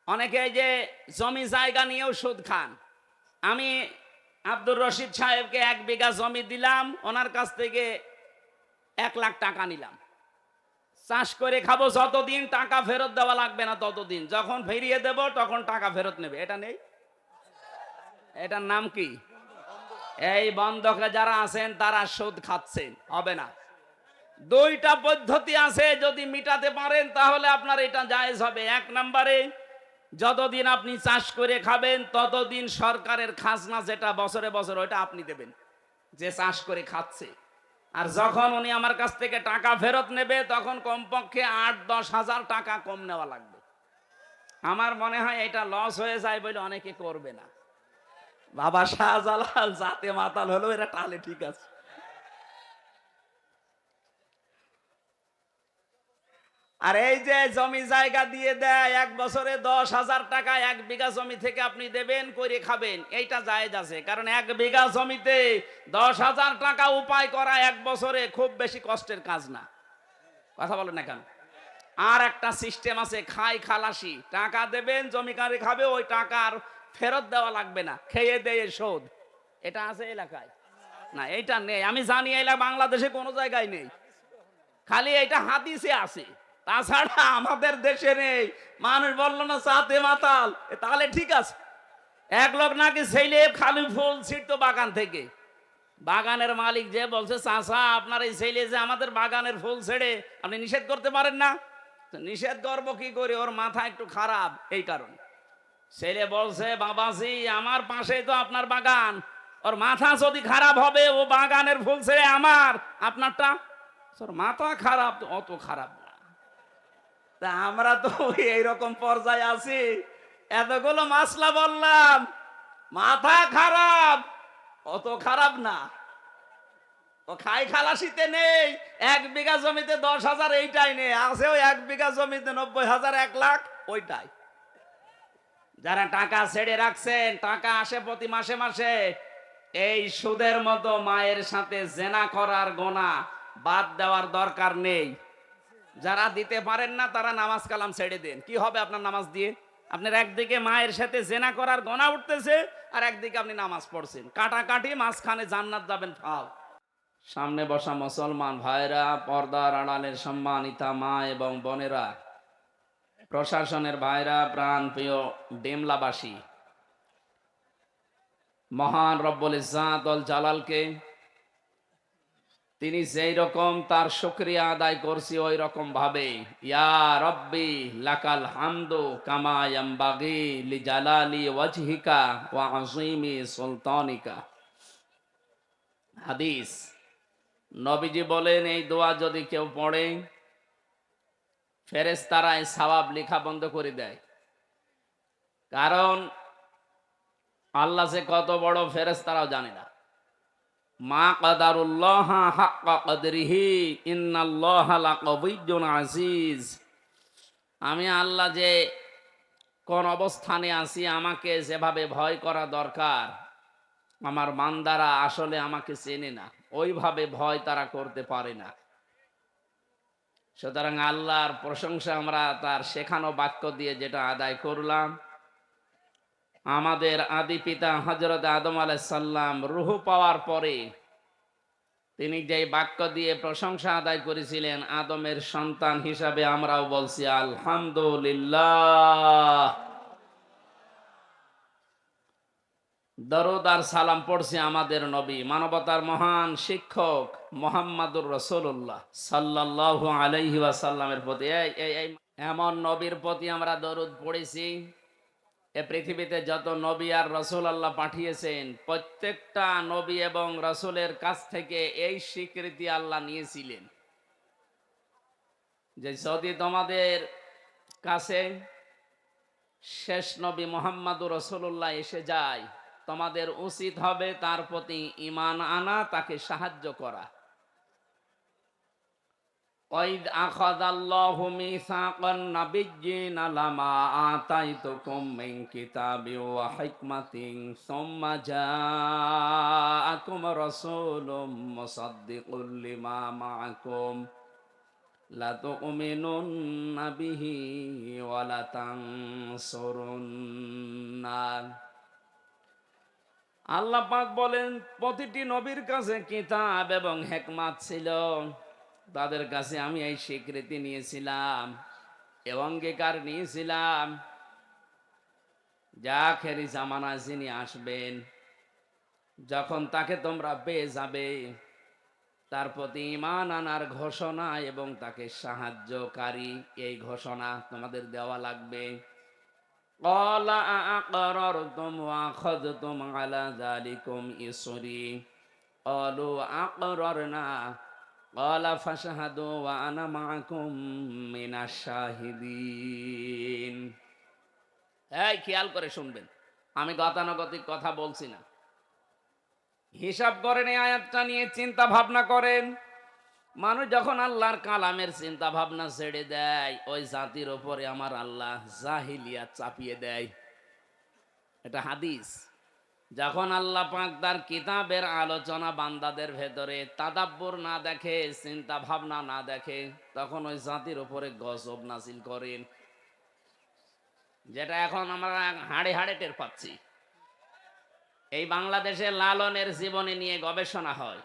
অনেকে এই যে জমি জায়গা নিয়েও সুদ খান। আমি আব্দুর রশিদ সাহেবকে 1 বিঘা জমি দিলাম, ওনার কাছ থেকে 1 লাখ টাকা নিলাম। চাষ করে খাবো যতদিন, টাকা ফেরত দেওয়া লাগবে না ততদিন। যখন ফিরিয়ে দেব তখন টাকা ফেরত নেবে। এটা নেই? এটার নাম কি? এই বন্ধকে যারা আছেন তারা সুদ খাচ্ছেন। হবে না। 2টা পদ্ধতি আছে, যদি মিটাতে পারেন তাহলে আপনার এটা জায়েজ হবে। 1 নম্বরে, যতদিন আপনি চাষ করে খাবেন ততদিন সরকারের খাজনা যেটা বছরে বছর, ওইটা আপনি দেবেন যে চাষ করে খাচ্ছে। আর যখন উনি আমার কাছ থেকে টাকা ফেরত নেবে তখন কমপক্ষে 8-10 হাজার টাকা কম নেওয়া লাগবে। আমার মনে হয় এটা লস হয়ে যায় বলে অনেকে করবে না। বাবা শাহজালাল জাতে মাতাল হলো, এরা টালে ঠিক আছে। আর এই যে জমি জায়গা দিয়ে দেয় 1 বছরে 10,000 টাকা 1 বিঘা জমি থেকে আপনি দেবেন, করে খাবেন, এইটা জায়েজ আছে। কারণ 1 বিঘা জমিতে 10,000 টাকা উপায় করা 1 বছরে খুব বেশি কষ্টের কাজ না। কথা বলেন না কেন? আর একটা সিস্টেম আছে, খাই খালাসি। টাকা দেবেন, জমি কারে খাবে, ওই টাকার ফেরত দেওয়া লাগবে না, খেয়ে দেয়ে শোধ। এটা আছে এলাকায়? না, এইটা নেই। আমি জানি এই বাংলাদেশে কোনো জায়গায় নেই, খালি এটা হাদিসে আছে, তাছাড়া আমাদের দেশে নেই। মানুষ বললো না চাতে মাতাল, তাহলে ঠিক আছে। 1 লোক নাকি ছেলে খালি ফুল ছিটতো বাগান থেকে। বাগানের মালিক যে বলছে, চাচা আপনার এই ছেলে যে আমাদের বাগানের ফুল ছেড়ে, আপনি নিষেধ করতে পারেন না? নিষেধ করবো কি করে, ওর মাথা একটু খারাপ এই কারণে। ছেলে বলছে, বাবাজি আমার পাশেই তো আপনার বাগান, ওর মাথা যদি খারাপ হবে, ও বাগানের ফুল ছেড়ে আমার, আপনারটা তোর মাথা খারাপ। তো অত খারাপ না। তা আমরা তো এইরকম পর্যায়ে আছি, এতগুলো মাসলা বললাম, মাথা খারাপ অত খারাপ না। ও খাই খালাসিতে নেই। 1 বিঘা জমিতে 10,000, এইটাই নেই। আছে ওই 1 বিঘা জমিতে 90,000, 1 লাখ, ওইটাই। যারা টাকা ছেড়ে রাখছেন, টাকা আসে প্রতি মাসে মাসে, এই সুদের মতো মায়ের সাথে জেনা করার গোনা বাদ দেওয়ার দরকার নেই। যারা দিতে পারেন না তারা নামাজ কালাম ছেড়ে দেন। কি হবে আপনার নামাজ দিয়ে? আপনার একদিকে মায়ের সাথে জেনা করার গোনা উঠতেছে, আর একদিকে আপনি নামাজ পড়ছেন, কাটাকাটি, মাঝখানে জান্নাত যাবেন ফাল। সামনে বসা মুসলমান ভাইরা, পর্দার আড়ালের সম্মানিতা মা এবং বোনেরা, প্রশাসনের ভাইরা, প্রাণ প্রিয় ডেমলাবাসী, মহান রব্বুল ইজ্জাত ওয়াল জালালকে তিনি যেই রকম তার শুকরিয়া আদায় করছি, ওই রকম ভাবে ইয়া রব্বি লাকাল হামদু কামা ইয়ামবাগি লিজালালি ওয়াজহিকা ওয়া আযীমি সুলতানিকা। হাদিস, নবীজি বলেন, এই দোয়া যদি কেউ পড়ে, ফেরেশতারা এই সওয়াব লেখা বন্ধ করে দেয়। কারণ আল্লাহ যে কত বড় ফেরেশতারাও জানে না। মা কাদারুল্লাহ হাক্কা কদরিহি ইন্নাল্লাহা লাকাবিয়্যুন আজিজ। আমি আল্লাহ যে কোন অবস্থানে আছি, আমাকে যেভাবে ভয় করা দরকার, আমার বান্দারা আসলে আমাকে চেনে না, ওইভাবে ভয় তারা করতে পারে না। সুতরাং আল্লাহর প্রশংসা আমরা তার শেখানো বাক্য দিয়ে যেটা আদায় করলাম, আমাদের আদি পিতা হযরত আদম আলাইহিস সালাম রূহ পাওয়ার পরে তিনি যে বাক্য দিয়ে প্রশংসা আদায় করেছিলেন, আদমের সন্তান হিসাবে আমরাও বলছি আলহামদুলিল্লাহ। দরুদ আর সালাম পড়ছি আমাদের নবী, মানবতার মহান শিক্ষক মুহাম্মদুর রাসূলুল্লাহ সাল্লাল্লাহু আলাইহি ওয়াসাল্লামের প্রতি। এমন নবীর প্রতি আমরা দরুদ পড়েছি, এ পৃথিবীতে যত নবী আর রাসূল আল্লাহ পাঠিয়েছেন, প্রত্যেকটা নবী এবং রাসূলের কাছ থেকে এই স্বীকৃতি আল্লাহ নিয়েছিলেন যে যদি তোমাদের কাছে শেষ নবী মুহাম্মদুর রাসূলুল্লাহ এসে যায়, তোমাদের উচিত হবে তার প্রতি ঈমান আনা, তাকে সাহায্য করা। ওয়াইদ আখাযাল্লাহু মিসাকান নাবিয়্যিনা লামা আতাইতুকুম মিন কিতাবিন ওয়া হিকমাতিন সুম্মা জাআকুম রাসূলুম মুসাদ্দিকুল লিমা মাআকুম লা তুমিনুন্না বিহি ওয়া লা তানসুরুন্না। আল্লাহ পাক বলেন প্রতিটি নবীর কাছে কিতাব এবং হিকমত ছিল, তাদের কাছে আমি এই স্বীকৃতি নিয়েছিলাম এবং অঙ্গীকার নিয়েছিলাম যা আখেরি জামানায় যিনি আসবেন, যখন তাকে তোমরা পেয়ে যাবে, তার প্রতি ঈমান আনার ঘোষণা এবং তাকে সাহায্যকারী, এই ঘোষণা তোমাদের দেওয়া লাগবে। قال أأقررتم وأخذتم على ذلكم إصري قالوا أقررنا قال فاشهدوا وأنا معكم من الشاهدين। এই খেয়াল করে শুনবেন, আমি গতানুগতিক কথা বলছি না। হিসাব করেন, এই আয়াতটা নিয়ে চিন্তা ভাবনা করেন। মানুষ যখন আল্লাহর কালামের চিন্তা ভাবনা ছেড়ে দেয়, ওই জাতির ওপরে আমার আল্লাহ জাহিলিয়াত চাপিয়ে দেয়। এটা হাদিস। যখন আল্লাহ পাক তার কিতাবের আলোচনা বান্দাদের ভেতরে তাদাব্বুর না দেখে, চিন্তা ভাবনা না দেখে, তখন ওই জাতির উপরে গজব নাজিল করেন, যেটা এখন আমরা হাড়ে হাড়ে টের পাচ্ছি। এই বাংলাদেশে লালনের জীবনী নিয়ে গবেষণা হয়,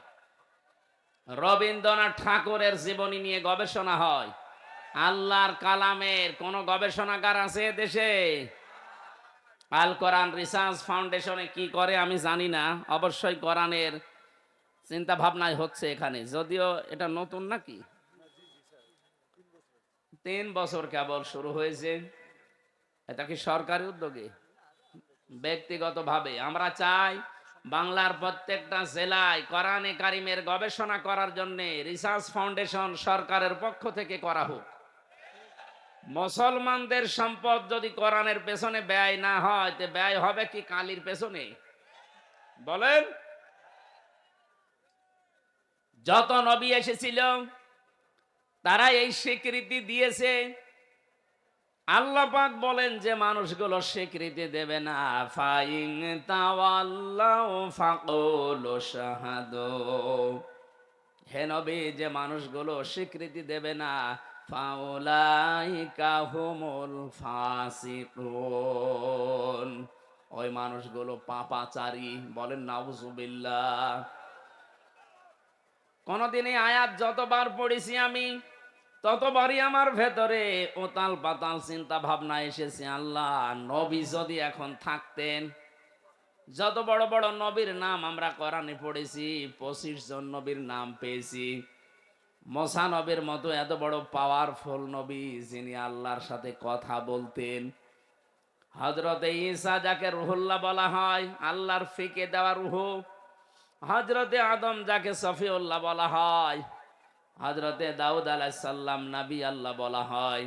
রবীন্দ্রনাথ ঠাকুরের জীবনী নিয়ে গবেষণা হয়। আল্লাহর কালামের কোন গবেষণাগার আছে দেশে? আল কোরআন রিসার্চ ফাউন্ডেশনে কি করে আমি জানি না, অবশ্যই কোরআনের চিন্তা ভাবনায় হচ্ছে এখানে, যদিও এটা নতুন নাকি 3 বছর কেবল শুরু হয়েছে। এটা কি সরকারি উদ্যোগে? ব্যক্তিগতভাবে আমরা চাই বাংলার প্রত্যেকটা জেলায় কোরআনে কারিমের গবেষণা করার জন্য রিসার্চ ফাউন্ডেশন সরকারের পক্ষ থেকে করা হোক। মুসলমানদের সম্পদ যদি কোরআনের পেছনে ব্যয় না হয়, তে ব্যয় হবে কি কালির পেছনে? বলেন। যত নবী এসেছিল তারা এই স্বীকৃতি দিয়েছে। আল্লাহ পাক বলেন যে মানুষগুলো স্বীকৃতি দেবে না, ফাইন তাওয়াল্লাউ ফাকুলু শাহাদু, হে নবী, যে মানুষগুলো স্বীকৃতি দেবে না, ফাউলাইকা হুমুল ফাসিকুন, ওই মানুষগুলো পাপাচারী। বলেন নাউজুবিল্লাহ। কোনদিন এই আয়াত যতবার পড়েছি আমি, ততবারই আমার ভেতরে ওতাল পাতাল চিন্তা ভাবনা এসেছে, আল্লাহ, নবী যদি এখন থাকতেন, যত বড় বড় নবীর নাম আমরা কোরআনে পড়েছি, 25 জন নবীর নাম পেয়েছি। মুসা নবীর মতো এত বড় পাওয়ারফুল নবী, যিনি আল্লাহর সাথে কথা বলতেন। হযরতে ঈসা, যাকে রুহুল্লাহ বলা হয়, আল্লাহর ফিকে দেওয়া রূহ। হযরতে আদম, যাকে সফিউল্লাহ বলা হয়। হযরতে দাউদ আলাইহিস সালাম নবী আল্লাহ বলা হয়।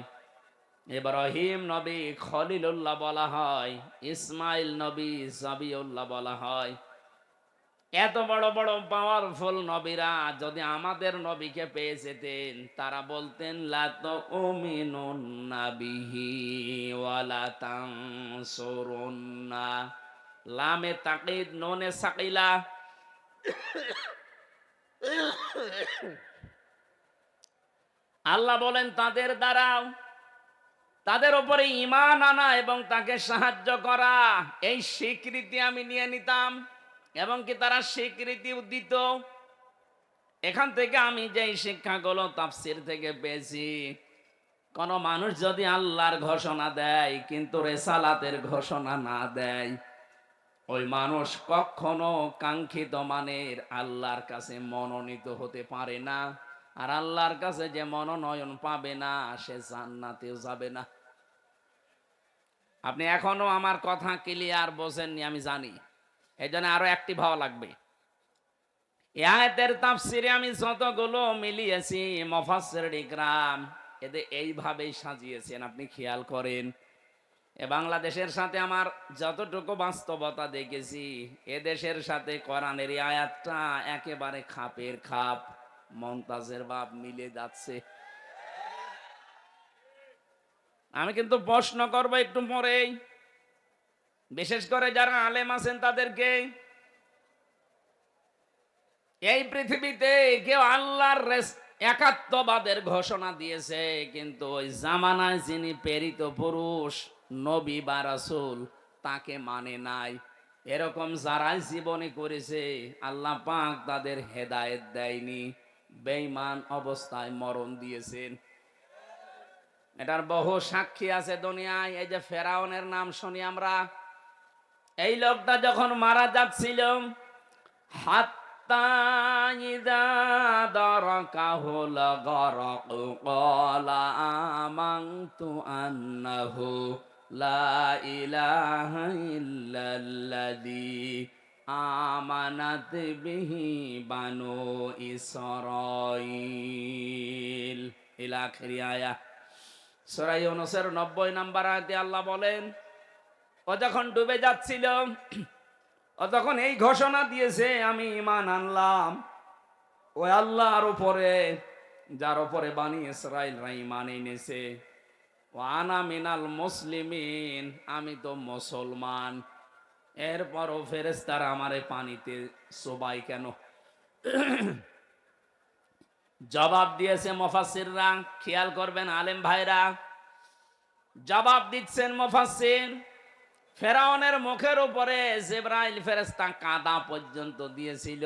ইব্রাহিম নবী খলিলুল্লাহ বলা হয়। ইসমাইল নবী জাবিউল্লাহ বলা হয়। এত বড় বড় পাওয়ারফুল নবীরা যদি আমাদের নবীকে পেয়ে যেতেন, তারা বলতেন লা তুমিনুন্না বিহি ওয়া লা তানসুরুন্না। লামে তাকিদ, নুনে সাকিলা। আল্লাহ বলেন তাদের দ্বারাও, তাদের উপরে ঈমান আনা এবং তাকে সাহায্য করা, এই স্বীকৃতি আমি নিয়ে নিতাম এবং কি তারা স্বীকৃতিও দিত। এখান থেকে আমি যে শিক্ষাগুলো তাফসীর থেকে পেয়েছি, কোন মানুষ যদি আল্লাহর ঘোষণা দেয় কিন্তু রেসালাতের ঘোষণা না দেয়, ওই মানুষ কখনো কাঙ্ক্ষিত মানের আল্লাহর কাছে মনোনীত হতে পারে না। আর আল্লাহর কাছে যে মনোনয়ন পাবে না, সে জান্নাতেও যাবে না। আপনি এখনো আমার কথা ক্লিয়ার বোঝেননি আমি জানি, এই জন্য আরো অ্যাক্টিভ হওয়া লাগবে। এই আয়াতের তাফসিরে আমি যতগুলো মিলিয়েছি, মুফাসসির ইকরাম এদের এইভাবেই সাজিয়েছেন, আপনি খেয়াল করেন। এ বাংলাদেশের সাথে আমার যতটুকু বাস্তবতা দেখেছি, এ দেশের সাথে কোরআনের এই আয়াতটা একেবারে খাপের খাপ, মমতাজের বাপ মিলে যাচ্ছে। আমি কিন্তু প্রশ্ন করব একটু পরেই, বিশেষ করে যারা আলেম আছেন তাদেরকে। এই পৃথিবীতে কেউ আল্লাহর একাত্মবাদের ঘোষণা দিয়েছে, কিন্তু ওই জামানায় যিনি প্রেরিত পুরুষ নবী বা রাসূল তাকে মানে নাই। এরকম যারাই জীবনে করেছে আল্লাহ পাক তাদের হেদায়েত দেয়নি, বেঈমান অবস্থায় মরণ দিয়েছেন। এটার বহু সাক্ষী আছে দুনিয়ায়। এই যে ফেরাউনের নাম শুনি আমরা, এই লোকটা যখন মারা যাচ্ছিল, হাত্তা ইযা দারাকাহুল গরক ক্বালা আমানতু আন্নাহু লা ইলাহা ইল্লাল্লাযী আমানাত বিহি বানু ইসরাঈল ইলা আখিরি আয়াত। সূরা ইউনূসের 90 নম্বর আয়াতে আল্লাহ বলেন, ও যখন ডুবে যাচ্ছিল, ও তখন এই ঘোষণা দিয়েছে, আমি ঈমান আনলাম ওই আল্লাহর উপরে যার উপরে বানি ইসরাঈলরা ঈমান এনেছে। ওয়া আনা মিনাল মুসলিমিন, আমি তো মুসলমান। এরপরও ফেরেশতারা আমারে পানিতে চোবাই কেন? জবাব দিয়েছে মুফাসসিররা, খেয়াল করবেন আলেম ভাইরা, জবাব দিচ্ছেন মুফাসসির। ফেরাউনের মুখের উপরে জিবরাইল ফেরেশতা কাদা পর্যন্ত দিয়েছিল।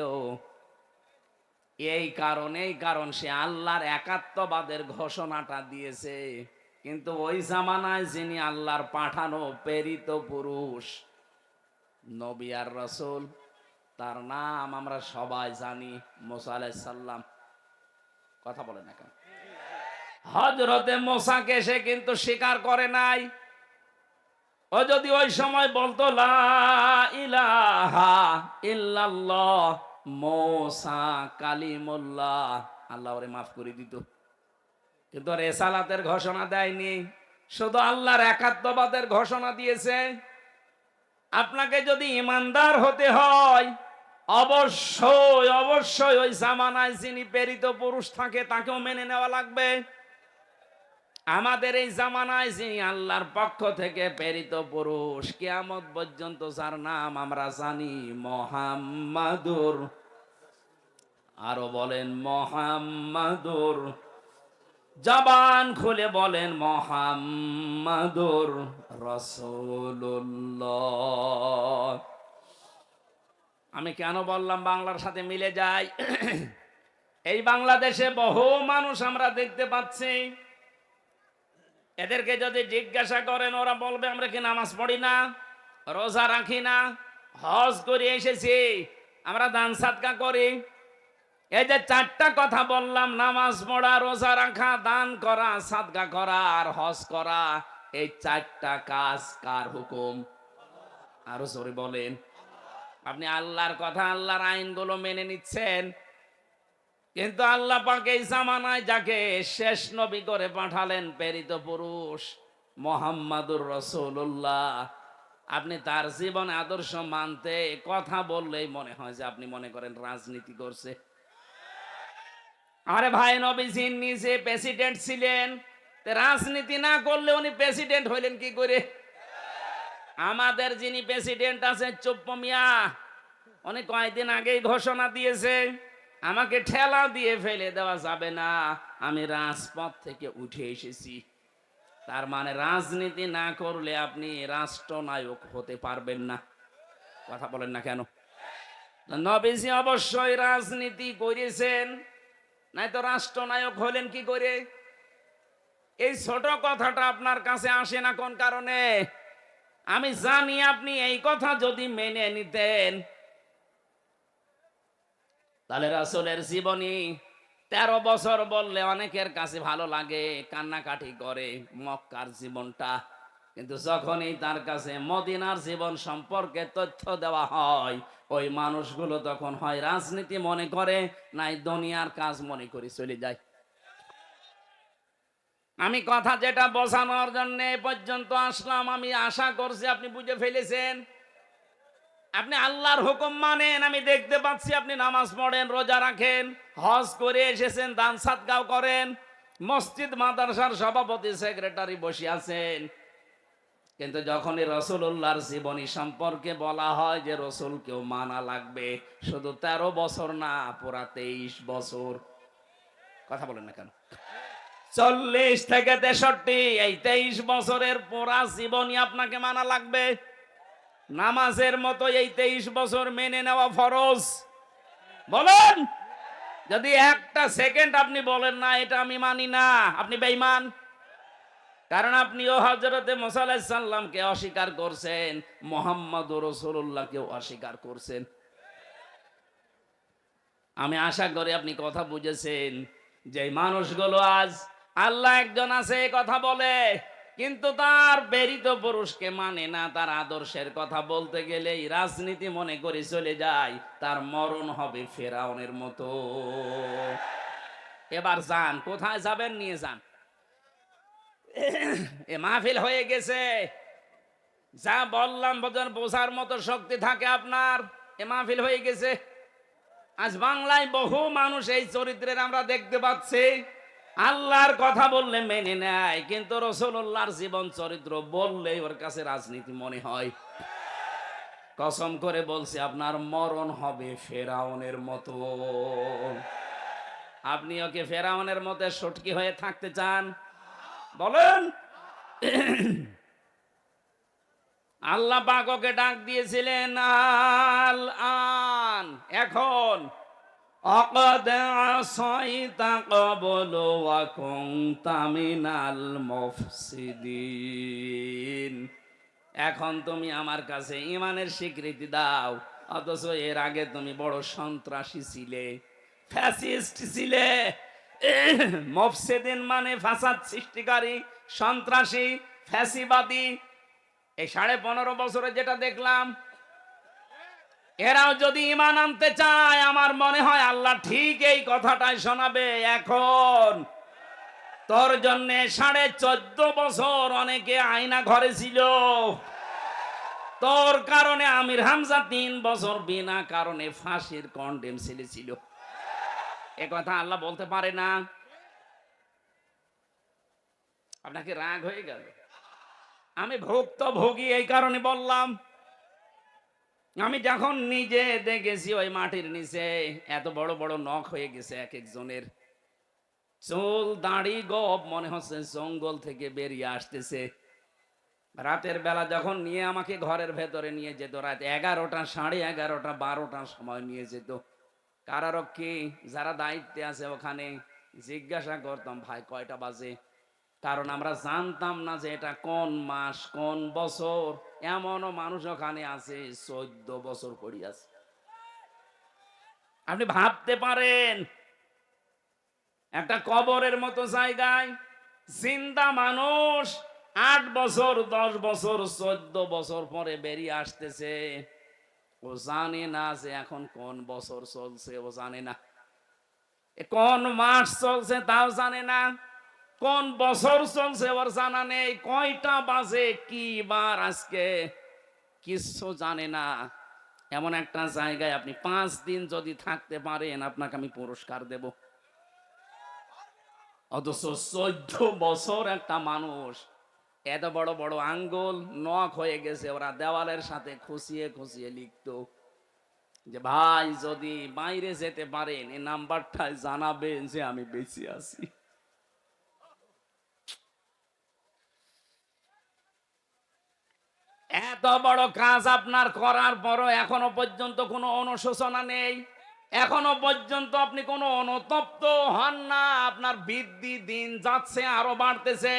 এই কারণ সে আল্লাহর একাত্মবাদের ঘোষণাটা দিয়েছে। কিন্তু ওই জামানায় যিনি আল্লাহর পাঠানো প্রেরিত পুরুষ নবী আর রাসূল, তার নাম আমরা সবাই জানি, মুসা আলাইহিস সালাম। কথা বলে না কেন? হযরতে মুসাকে সে কিন্তু স্বীকার করে নাই। ও যদি ওই সময় বলতো লা ইলাহা ইল্লাল্লাহ মুসা কালিমুল্লাহ, আল্লাহ ওরে মাফ করে দিত। কিন্তু রিসালাতের ঘোষণা দেয়নি, শুধু আল্লাহর একাত্মবাদের ঘোষণা দিয়েছে। আপনাকে যদি ঈমানদার হতে হয়, অবশ্যই ওই জামানায় যিনি প্রেরিত পুরুষ থাকে তাকেও মেনে নেওয়া লাগবে। আমাদের এই জামানায় যিনি আল্লাহর পক্ষ থেকে প্রেরিত পুরুষ, কিয়ামত পর্যন্ত যার নাম আমরা জানি, মুহাম্মাদুর, আরো বলেন মুহাম্মাদুর, জবান খুলে বলেন মুহাম্মাদুর রাসূলুল্লাহ। আমি কেন বললাম বাংলার সাথে মিলে যায়? এই বাংলাদেশে বহু মানুষ আমরা দেখতে পাচ্ছি, এদেরকে যদি জিজ্ঞাসা করেন ওরা বলবে আমরা কি নামাজ পড়ি না, রোজা রাখি না, হজ করে এসেছি, আমরা দান সাদকা করি। এই যে চারটা কথা বললাম, নামাজ পড়া, রোজা রাখা, দান করা, সাদকা করা আর হজ করা, এই চারটা কাজ কার হুকুম? আরো জোরে বলেন। আপনি আল্লাহর কথা, আল্লাহর আইনগুলো মেনে নিচ্ছেন, কিন্তু আল্লাহ পাক এই জামানায় যাকে শেষ নবী করে পাঠালেন, প্রেরিত পুরুষ মুহাম্মাদুর রাসূলুল্লাহ, আপনি তার জীবন আদর্শ মানতে কথা বললেই মনে হয় যে আপনি মনে করেন রাজনীতি করছে। আরে ভাই, নবীজি নিজে প্রেসিডেন্ট ছিলেন, রাজনীতি না করলে উনি প্রেসিডেন্ট হইলেন কি করে? আমাদের যিনি প্রেসিডেন্ট আছেন চুপ্পু মিয়া, উনি কয়েকদিন আগেই ঘোষণা দিয়েছে, আমাকে ঠেলা দিয়ে ফেলে দেওয়া যাবে না, আমি রাজপথ থেকে উঠে এসেছি। তার মানে রাজনীতি না করলে আপনি রাষ্ট্রনায়ক হতে পারবেন না। কথা বলেন না কেন? নবীজি অবশ্যই রাজনীতি করেছেন, নাই তো রাষ্ট্রনায়ক হলেন কি করে? এই ছোট কথাটা আপনার কাছে আসে না কোন কারণে? আমি জানি আপনি এই কথা যদি মেনে নিতেন, তাহলে রাসূলের জীবনী 13 বছর বললে অনেকের কাছে ভালো লাগে, কান্নাকাটি করে মক্কার জীবনটা। কিন্তু যখনই তার কাছে মদিনার জীবন সম্পর্কে তথ্য দেওয়া হয়, ওই মানুষগুলো তখন হয় রাজনীতি মনে করে, নাই দুনিয়ার কাজ মনে করে চলে যায়। আমি কথা যেটা বোঝানোর জন্য এ পর্যন্ত আসলাম, আমি আশা করছি আপনি বুঝে ফেলেছেন। আপনি আল্লাহর হুকুম মানেন, আমি দেখতে পাচ্ছি আপনি নামাজ পড়েন, রোজা রাখেন, হজ করে এসেছেন, দান সাদকাও করেন, মসজিদ মাদ্রাসার সভাপতি সেক্রেটারি বসে আছেন। কিন্তু যখনই রাসূলুল্লাহর জীবনী সম্পর্কে বলা হয় যে রাসূলকেও মানা লাগবে, শুধু 13 বছর না, পুরা 23 বছর। কথা বলেন না কেন? 40 থেকে 63, এই 23 বছরের পুরা জীবনই আপনাকে মানা লাগবে। নামাজের মতো এই 23 বছর মেনে নেওয়া ফরজ। বলেন, যদি একটা সেকেন্ড আপনি বলেন না এটা আমি মানি না, আপনি বেঈমান। কারণ আপনিও হযরতে মুসা আলাইহিস সালামকে অস্বীকার করছেন, মুহাম্মদুর রাসূলুল্লাহকেও অস্বীকার করছেন। আমি আশা করি আপনি কথা বুঝেছেন। যে মানুষগুলো আজ আল্লাহ একজন আছে কথা বলে, কিন্তু তার প্রেরিত পুরুষকে মানে না, তার আদর্শের কথা বলতে গেলেই রাজনীতি মনে করে চলে যায়, তার মরণ হবে ফেরাউনের মতো। এবার যান, কোথায় যাবেন নিয়ে যান। এ মাহফিল হয়ে গেছে, যা বললাম বোঝার মতো শক্তি থাকে আপনার। এ মাহফিল হয়ে গেছে। আজ বাংলায় বহু মানুষ এই চরিত্রের আমরা দেখতে পাচ্ছি। আল্লাহর কথা বললে মেনে নেয়, কিন্তু রাসূলুল্লাহর জীবন চরিত্র বললে ওর কাছে রাজনীতি মনে হয়। কসম করে বলছি, আপনার মরণ হবে ফেরাউনের মতো। আপনি ওকে ফেরাউনের মতো সটকি হয়ে থাকতে চান? বলেন। আল্লাহ পাক ওকে ডাক দিয়েছিলেন আল আন, এখন অকদ আসাইতা ক্বাবলু ওয়া কুনতা মিনাল মুফসিদিন। এখন তুমি আমার কাছে ঈমানের স্বীকৃতি দাও, অথচ এর আগে তুমি বড় সন্ত্রাসী ছিলে, ফ্যাসিস্ট ছিলে। মুফসিদিন মানে ফাসাদ সৃষ্টিকারী, সন্ত্রাসী, ফ্যাসিবাদী। এই 15.5 বছরে যেটা দেখলাম, এরাও যদি ঈমান আনতে চায়, আমার মনে হয় আল্লাহ ঠিক এই কথাটাই শোনাবে। এখন তোর জন্য 14.5 বছর অনেকে আয়না ঘরে ছিল, তোর কারণে আমির হামজা 3 বছর বিনা কারণে ফাঁসির কন্ডেম ছেলে ছিল। এ কথা আল্লাহ বলতে পারে না? আপনাকে রাগ হয়ে গেল? আমি ভুক্তভোগী, এই কারণে বললাম। আমি যখন নিজে দেখেছি ওই মাটির নিচে এত বড় বড় নখ হয়ে গেছে এক একজনের, চুল দাড়ি গব মনে হচ্ছে জঙ্গল থেকে বেরিয়ে আসতেছে। রাতের বেলা যখন নিয়ে আমাকে ঘরের ভেতরে নিয়ে যেত, রাত 11টা, 11:30, 12টার সময় নিয়ে যেত, কারারক্ষী যারা দায়িত্বে আছে ওখানে জিজ্ঞাসা করতাম, ভাই কয়টা বাজে? কারণ আমরা জানতাম না যে এটা কোন মাস কোন বছর। এমনও মানুষ ওখানে আছে 14 বছর পড়ে আছে। আপনি ভাবতে পারেন, একটা কবরের মতো জায়গায় জিন্দা মানুষ 8 বছর, 10 বছর, 14 বছর পরে বেরিয়ে আসতেছে। ও জানে না যে এখন কোন বছর চলছে, ও জানে না কোন মাস চলছে, তাও জানে না কোন বছর চলছে, ওর জানা নেই কয়টা বাজে, কি বার আজকে, কিছু জানে না। এমন একটা জায়গায় আপনি 5 দিন যদি থাকতে পারেন, আপনাকে আমি পুরস্কার দেব। অথচ 14 বছর একটা মানুষ, এত বড় বড় আঙ্গুল নখ হয়ে গেছে, ওরা দেওয়ালের সাথে খুশিয়ে খুশিয়ে লিখতো যে ভাই যদি বাইরে যেতে পারেন এই নাম্বারটায় জানাবেন যে আমি বেঁচে আছি। এত বড় কাজ আপনার করার পরও এখনো পর্যন্ত কোনো অনুশোচনা নেই, এখনো পর্যন্ত আপনি কোনো অনুতপ্ত হন না। আপনার বৃদ্ধি দিন যাচ্ছে, আরো বাড়তেছে।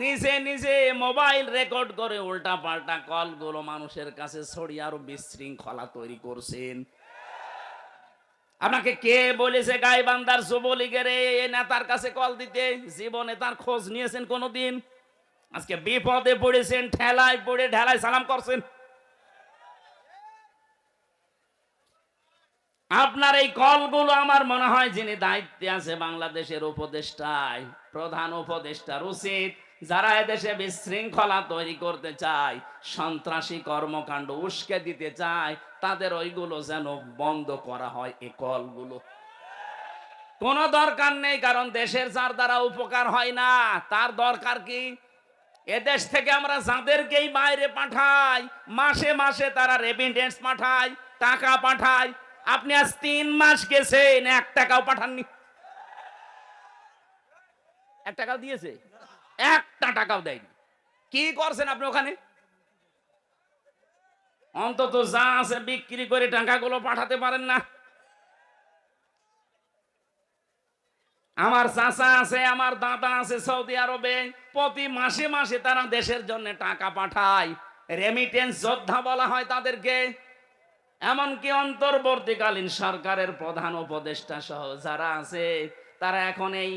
নিজে নিজে মোবাইল রেকর্ড করে উল্টা পাল্টা কলগুলো মানুষের কাছে ছড়িয়ে আরো বিশৃঙ্খলা তৈরি করছেন। আপনাকে কে বলেছে গাইবান্ধার যুবলীগের এই নেতার কাছে কল দিতে? জীবনে তার খোঁজ নিয়েছেন কোনোদিন? আজকে বিপদে পড়েছেন, ঠেলায় পড়ে ঢেলায় সালাম করছেন। আপনার এই কলগুলো আমার মনে হয় যিনি দায়িত্বে আছে বাংলাদেশের উপদেষ্টায়, প্রধান উপদেষ্টার উচিত, যারা এদেশে বিশৃঙ্খলা তৈরি করতে চায়, সন্ত্রাসী কর্মকাণ্ড উস্কে দিতে চায়, তাদের ওইগুলো যেন বন্ধ করা হয়। এই কলগুলো কোনো দরকার নেই, কারণ দেশের যার দ্বারা উপকার হয় না তার দরকার কি? এদেশ থেকে আমরা যাদেরকেই বাইরে পাঠাই, মাসে মাসে তারা রেমিটেন্স পাঠায়, টাকা পাঠায়। আপনি আজ 3 মাস গেছেন, 1 টাকাও পাঠাননি। এক টাকাও দিয়েছে? একটা টাকাও দেয়নি। কি করছেন আপনি ওখানে? অন্তত যা আছে বিক্রি করে টাকাগুলো পাঠাতে পারেন না? আমার চাচা আছে, আমার দাদা আছে সৌদি আরবে, প্রতি মাসে মাসে তারা দেশের জন্য টাকা পাঠায়। রেমিটেন্স যোদ্ধা বলা হয় তাদেরকে। এমনকি অন্তর্বর্তীকালীন সরকারের প্রধান উপদেষ্টা সহ যারা আছে, তারা এখন এই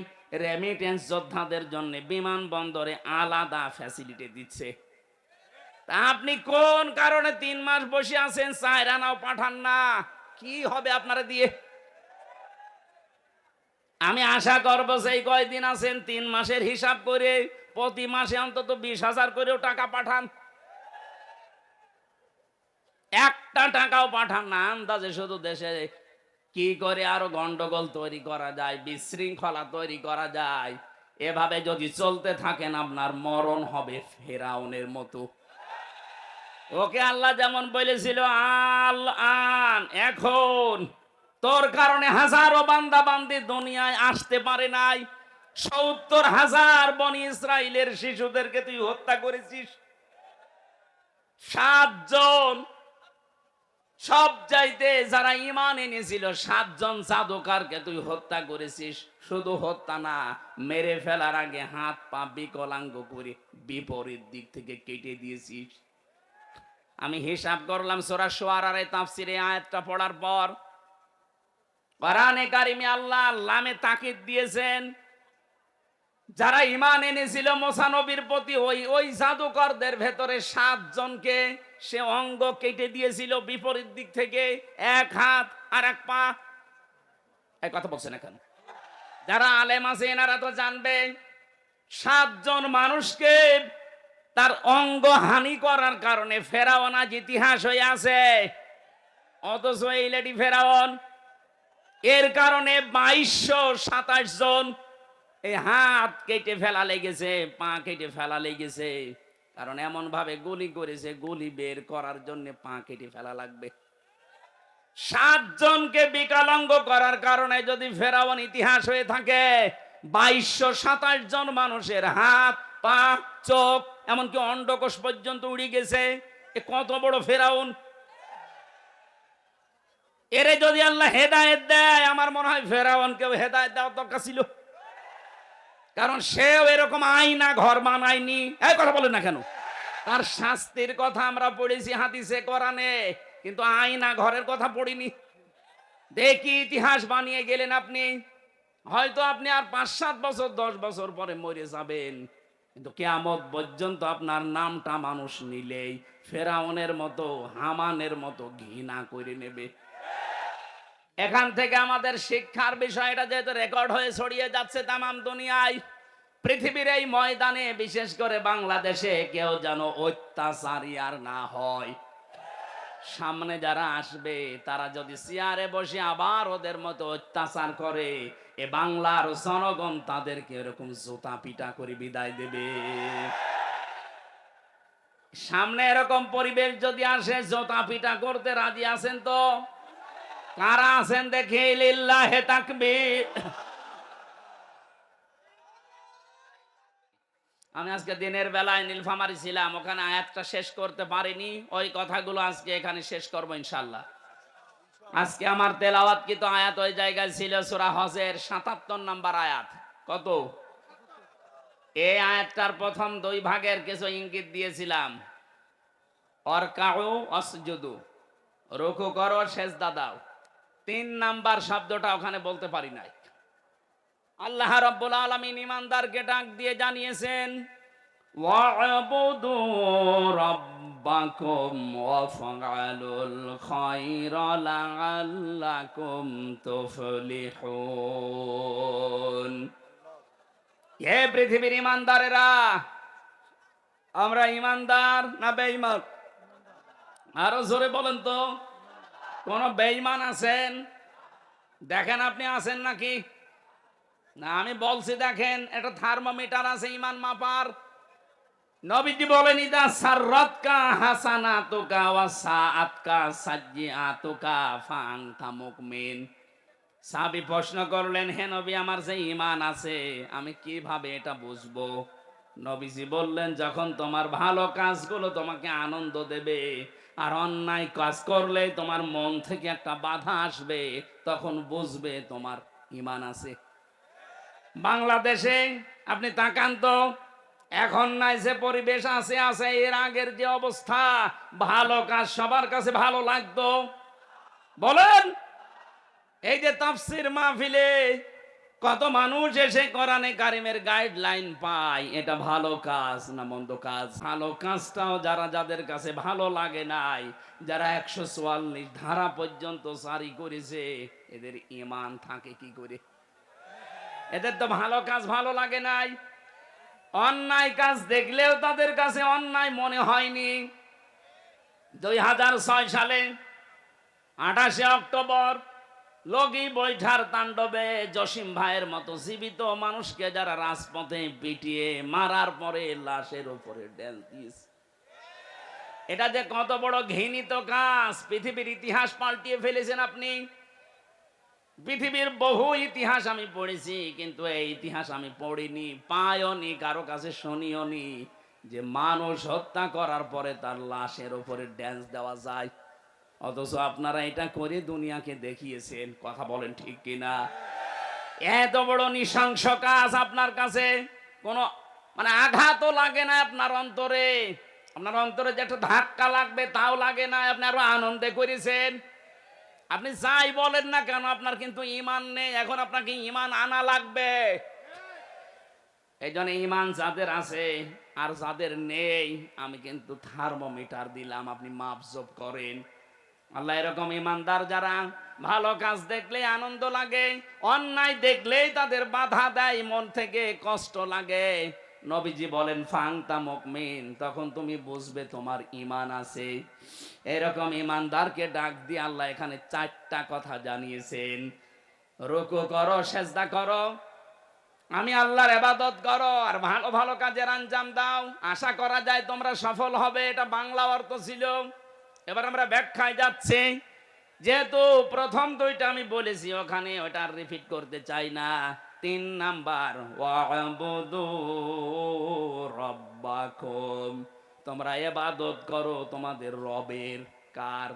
রেমিটেন্স যোদ্ধাদের জন্য বিমানবন্দরে আলাদা ফ্যাসিলিটি দিচ্ছে। তা আপনি কোন কারণে 3 মাস বসে আছেন, 4 আনাও পাঠান না? কি হবে আপনারা দিয়ে? আমি আশা করবো সেই কয়দিন আছেন 3 মাসের হিসাব করে প্রতি মাসে অন্তত 20,000 করেও টাকা পাঠান। একটা টাকাও পাঠান না। আন্দাজে শুধু দেশে কি করে আরো গন্ডগোল তৈরি করা যায়, বিশৃঙ্খলা তৈরি করা যায়। এভাবে যদি চলতে থাকেন আপনার মরণ হবে ফেরাউনের মতো। ওকে আল্লাহ যেমন বলেছিল, আল আন, এখন তোর কারণে হাজারো বান্দা বান্দি দুনিয়ায় আসতে পারে নাই। 70,000 বনি ইসরাইলের শিশুদেরকে তুই হত্যা করেছিস। 7 জন, সব চাইতে যারা ঈমান এনেছিল 7 জন জাদুকরকে তুই হত্যা করেছিস। শুধু হত্যা না, মেরে ফেলার আগে হাত পা বিকলাঙ্গ করে বিপরীত দিক থেকে কেটে দিয়েছিস। আমি হিসাব করলাম সূরা শুআরার এই তাফসীরে আয়াতটা পড়ার পর, কোরআনে কারিমে আল্লাহ লামে তাকিদ দিয়েছেন, যারা ঈমান এনেছিল মুসা নবীর প্রতি, ওই জাদুকরদের ভেতরে 7 জনকে সে অঙ্গ কেটে দিয়েছিল বিপরীত দিক থেকে, এক হাত আর এক পা। এই কথা বলছেন এখন যারা আলেম আছে এনারা তো জানবে, 7 জন মানুষকে তার অঙ্গ হানি করার কারণে ফেরাউন আজ ইতিহাস হয়ে আছে। অথচ এই লেডি ফেরাউন, এর কারণে 2227 জন এই হাত কেটে ফেলা লেগেছে, পা কেটে ফেলা লেগেছে। কারণ এমন ভাবে গুলি করেছে, গুলি বের করার জন্য পা কেটে ফেলা লাগবে। 7 জনকে বিকলাঙ্গ করার কারণে যদি ফেরাউন ইতিহাস হয়ে থাকে, 2227 জন মানুষের হাত পা চোখ এমনকি অন্ডকোষ পর্যন্ত উড়ে গেছে। এ কত বড় ফেরাউন! এরে যদি আল্লাহ হেদায়েত দেয়, আমার মনে হয় ফেরাউনকেও হেদায়েত দেওয়া দরকার ছিল। কারণ সেও এরকম আয়না ঘর বানায়নি। এই কথা বলেন না কেন? তার শাস্তির কথা আমরা পড়েছি হাদিসে কোরআনে, কিন্তু আয়না ঘরের কথা পড়িনি। দেখি ইতিহাস বানিয়ে গেলেন আপনি। হয়তো আপনি আর 5-7 বছর 10 বছর পরে মরে যাবেন, কিন্তু কিয়ামত পর্যন্ত আপনার নামটা মানুষ নিলেই ফেরাউনের মতো হামানের মতো ঘৃণা করে নেবে। এখান থেকে আমাদের শিক্ষার বিষয়টা যেহেতু রেকর্ড হয়ে ছড়িয়ে যাচ্ছে তামাম দুনিয়ায়, পৃথিবীর এই ময়দানে বিশেষ করে বাংলাদেশে কেউ যেন অত্যাচারী আর না হয়। সামনে যারা আসবে তারা যদি চেয়ারে বসে আবার ওদের মতো অত্যাচার করে, এ বাংলার জনগণ তাদেরকে এরকম জুতা পিটা করে বিদায় দেবে। সামনে এরকম পরিবেশ যদি আসে, জুতা পিটা করতে রাজি আছেন তো? কারা আছেন দেখে লিল্লাহে তাকবীর। আমি আজকে দিনের বেলায় নীলফামারী ছিলাম, ওখানে আয়াতটা শেষ করতে পারিনি। ওই কথাগুলো আজকে এখানে শেষ করব ইনশাআল্লাহ। আজকে আমার তেলাওয়াতকৃত আয়াত ওই জায়গায় ছিল সূরা হজের 77 নম্বর আয়াত। কত? এই আয়াতটার প্রথম 2 ভাগের কিছু ইঙ্গিত দিয়েছিলাম। অরকাউ অসজুদু, রুকু করো সেজদা দাও। 3 নাম্বার শব্দটা ওখানে বলতে পারি নাই। আল্লাহ রাব্বুল আলামিন ঈমানদারকে ডাক দিয়ে জানিয়েছেন, ওয়া'বুদু রাব্বাকুম ওয়াফআলুল খায়রা লাআল্লাকুম তুফলিহুন। হে পৃথিবীর ঈমানদারেরা, আমরা ঈমানদার না বেঈমান? আরো জোরে বলেন তো। কোন বেঈমান আছেন? দেখেন আপনি আছেন নাকি? না, আমি বলছি দেখেন, এটা থার্মোমিটার আছে ঈমান মাপার। নবীজি বলেন, ইদা সাররাতকা হাসানাতুকা ওয়া সাআতকা সাজ্জিআতুকা ফাআনতা মুমিন। সাহাবী প্রশ্ন করলেন, হে নবী, আমার যে ঈমান আছে আমি কিভাবে এটা বুঝবো? নবীজি বললেন, যখন তোমার ভালো কাজগুলো তোমাকে আনন্দ দেবে আর অন্যায় কাজ করলে তোমার মন থেকে একটা বাধা আসবে, তখন বুঝবে তোমার ঈমান আছে। বাংলাদেশে আপনি তাকান তো, এখন নাই যে পরিবেশ আছে আছে এর আগের যে অবস্থা, ভালো কাজ সবার কাছে ভালো লাগতো? বলেন। এই যে তাফসীর মাহফিলে কত মানুষ এসে কোরআনে কারিমের গাইডলাইন পায়, এটা ভালো কাজ না মন্দ কাজ? ভালো কাজটাও যাদের কাছে ভালো লাগে নাই, যারা 144 ধারা পর্যন্ত জারি করেছে, এদের ঈমান থাকে কি করে? এদের তো ভালো কাজ ভালো লাগে নাই। অন্যায় কাজ দেখলেও তাদের কাছে অন্যায় মনে হয়নি। 2006 সালে 28 অক্টোবর লগি বৈঠার তাণ্ডবে জসিম ভাইয়ের মতো জীবিত মানুষকে যারা রাজপথে পিটিয়ে মারার পরে লাশের উপরে ডেল দিয়েছে, এটা যে কত বড় ঘৃণিত কাজ! পৃথিবীর ইতিহাস পাল্টিয়ে ফেলেছেন আপনি। পৃথিবীর বহু ইতিহাস আমি পড়েছি, কিন্তু এই ইতিহাস আমি পড়িনি, পাইওনি, কারো কাছে শুনিওনি যে মানুষ হত্যা করার পরে তার লাশের উপরে ড্যান্স দেওয়া যায়। অথচ আপনারা এটা করে দুনিয়াকে দেখিয়েছেন। কথা বলেন ঠিক কিনা? এত বড় নৃশংস কাজ আপনার কাছে কোনো মানে আঘাতও লাগে না আপনার অন্তরে? আপনার অন্তরে যে একটা ধাক্কা লাগবে তাও লাগে না, আপনি আরো আনন্দে করেছেন। আপনি যাই বলেন না কেন, আপনার কিন্তু ঈমান নেই। এখন আপনাকে ঈমান আনা লাগবে। এই জন্য ঈমান যাদের আছে আর যাদের নেই, আমি কিন্তু থার্মোমিটার দিলাম, আপনি মাপজোপ করেন। আল্লাহ এরকম ইমানদার যারা ভালো কাজ দেখলে আনন্দ লাগে, অন্যায় দেখলেই তাদের বাধা দেয়, মন থেকে কষ্ট লাগে, নবীজি বলেন ফাংতা মুমিন, তখন তুমি বুঝবে তোমার ঈমান আছে। এরকম ঈমানদারকে ডাক দিয়ে আল্লাহ এখানে 4টা কথা জানিয়েছেন। রুকু করো, সেজদা করো, আমি আল্লাহর ইবাদত করো, আর ভালো ভালো কাজের আঞ্জাম দাও, আশা করা যায় তোমরা সফল হবে। এটা বাংলা অর্থ ছিল। এবার আমরা ব্যাখ্যায় যাচ্ছি। যেহেতু প্রথম 2টা আমি বলেছি, ওখানে ওটা রিপিট করতে চাই না। 3 নাম্বার, ওয়াবুদু রাব্বাকুম, তোমরা ইবাদত করো তোমাদের রবের। কার?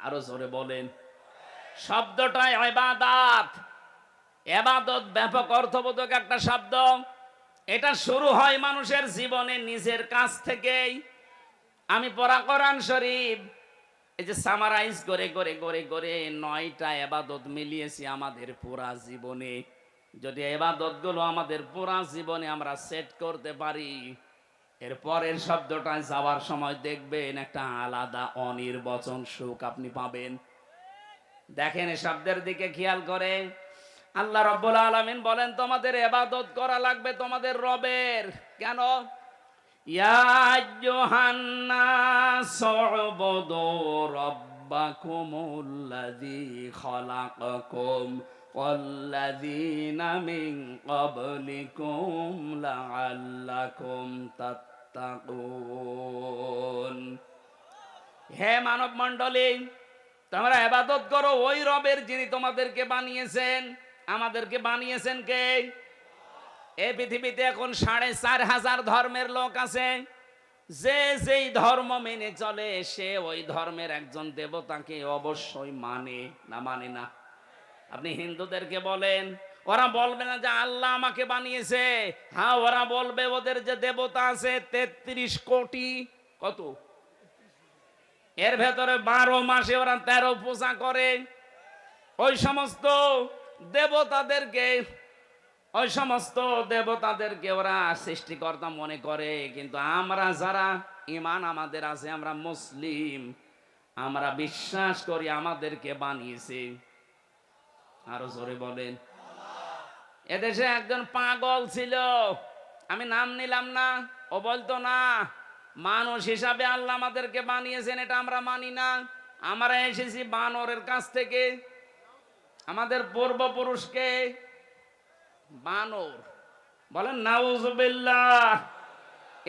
আরো জোরে বলেন। শব্দটাই ইবাদত। ইবাদত ব্যাপক অর্থবোধক একটা শব্দ। এটা শুরু হয় মানুষের জীবনে নিজের কাছ থেকেই। আমি পড়া কোরআন শরীফ এই যে সামারাইজ করে করে করে করে 9টা ইবাদত মিলিয়েছি আমাদের পুরা জীবনে। যদি ইবাদত গুলো আমাদের পুরা জীবনে আমরা সেট করতে পারি, এর পরের শব্দটা যাওয়ার সময় দেখবেন একটা আলাদা অনির্বচন সুখ আপনি পাবেন। দেখেন এই শব্দের দিকে খেয়াল করে। আল্লাহ রাব্বুল আলামিন বলেন তোমাদের ইবাদত করা লাগবে তোমাদের রবের। কেন? ইয়া আইয়ুহান নাস উবুদু রাব্বাকুমুল্লাযী খালাকাকুম ওয়াল্লাযীনা মিন ক্বাবলিকুম লাআল্লাকুম তাত্তাকুন। হে মানব মণ্ডলী, তোমরা ইবাদত করো ওই রবের যিনি তোমাদেরকে বানিয়েছেন। আমাদেরকে বানিয়েছেন কে? এই পৃথিবীতে এখন 4,500 ধর্মের লোক আছে। যে যেই ধর্ম মেনে চলে সে ওই ধর্মের একজন দেবতাকে অবশ্যই মানে, না মানে না? আপনি হিন্দুদেরকে বলেন, ওরা বলবে না যে আল্লাহ আমাকে বানিয়েছে। হ্যাঁ, ওরা বলবে ওদের যে দেবতা আছে 33 কোটি, কত, এর ভেতরে 12 মাসে ওরা 13 পূজা করে। ওই সমস্ত দেবতাদেরকে ওরা সৃষ্টিকর্তা মনে করে। কিন্তু আমরা যারা ঈমান আমাদের আছে, আমরা মুসলিম, আমরা বিশ্বাস করি আমাদেরকে বানিয়েছে। আরো জোরে বলেন। এদেশে একজন পাগল ছিল, আমি নাম নিলাম না, ও বলতো না মানুষ হিসাবে আল্লাহ আমাদেরকে বানিয়েছেন, এটা আমরা মানি না। আমরা এসেছি বানরের কাছ থেকে। আমাদের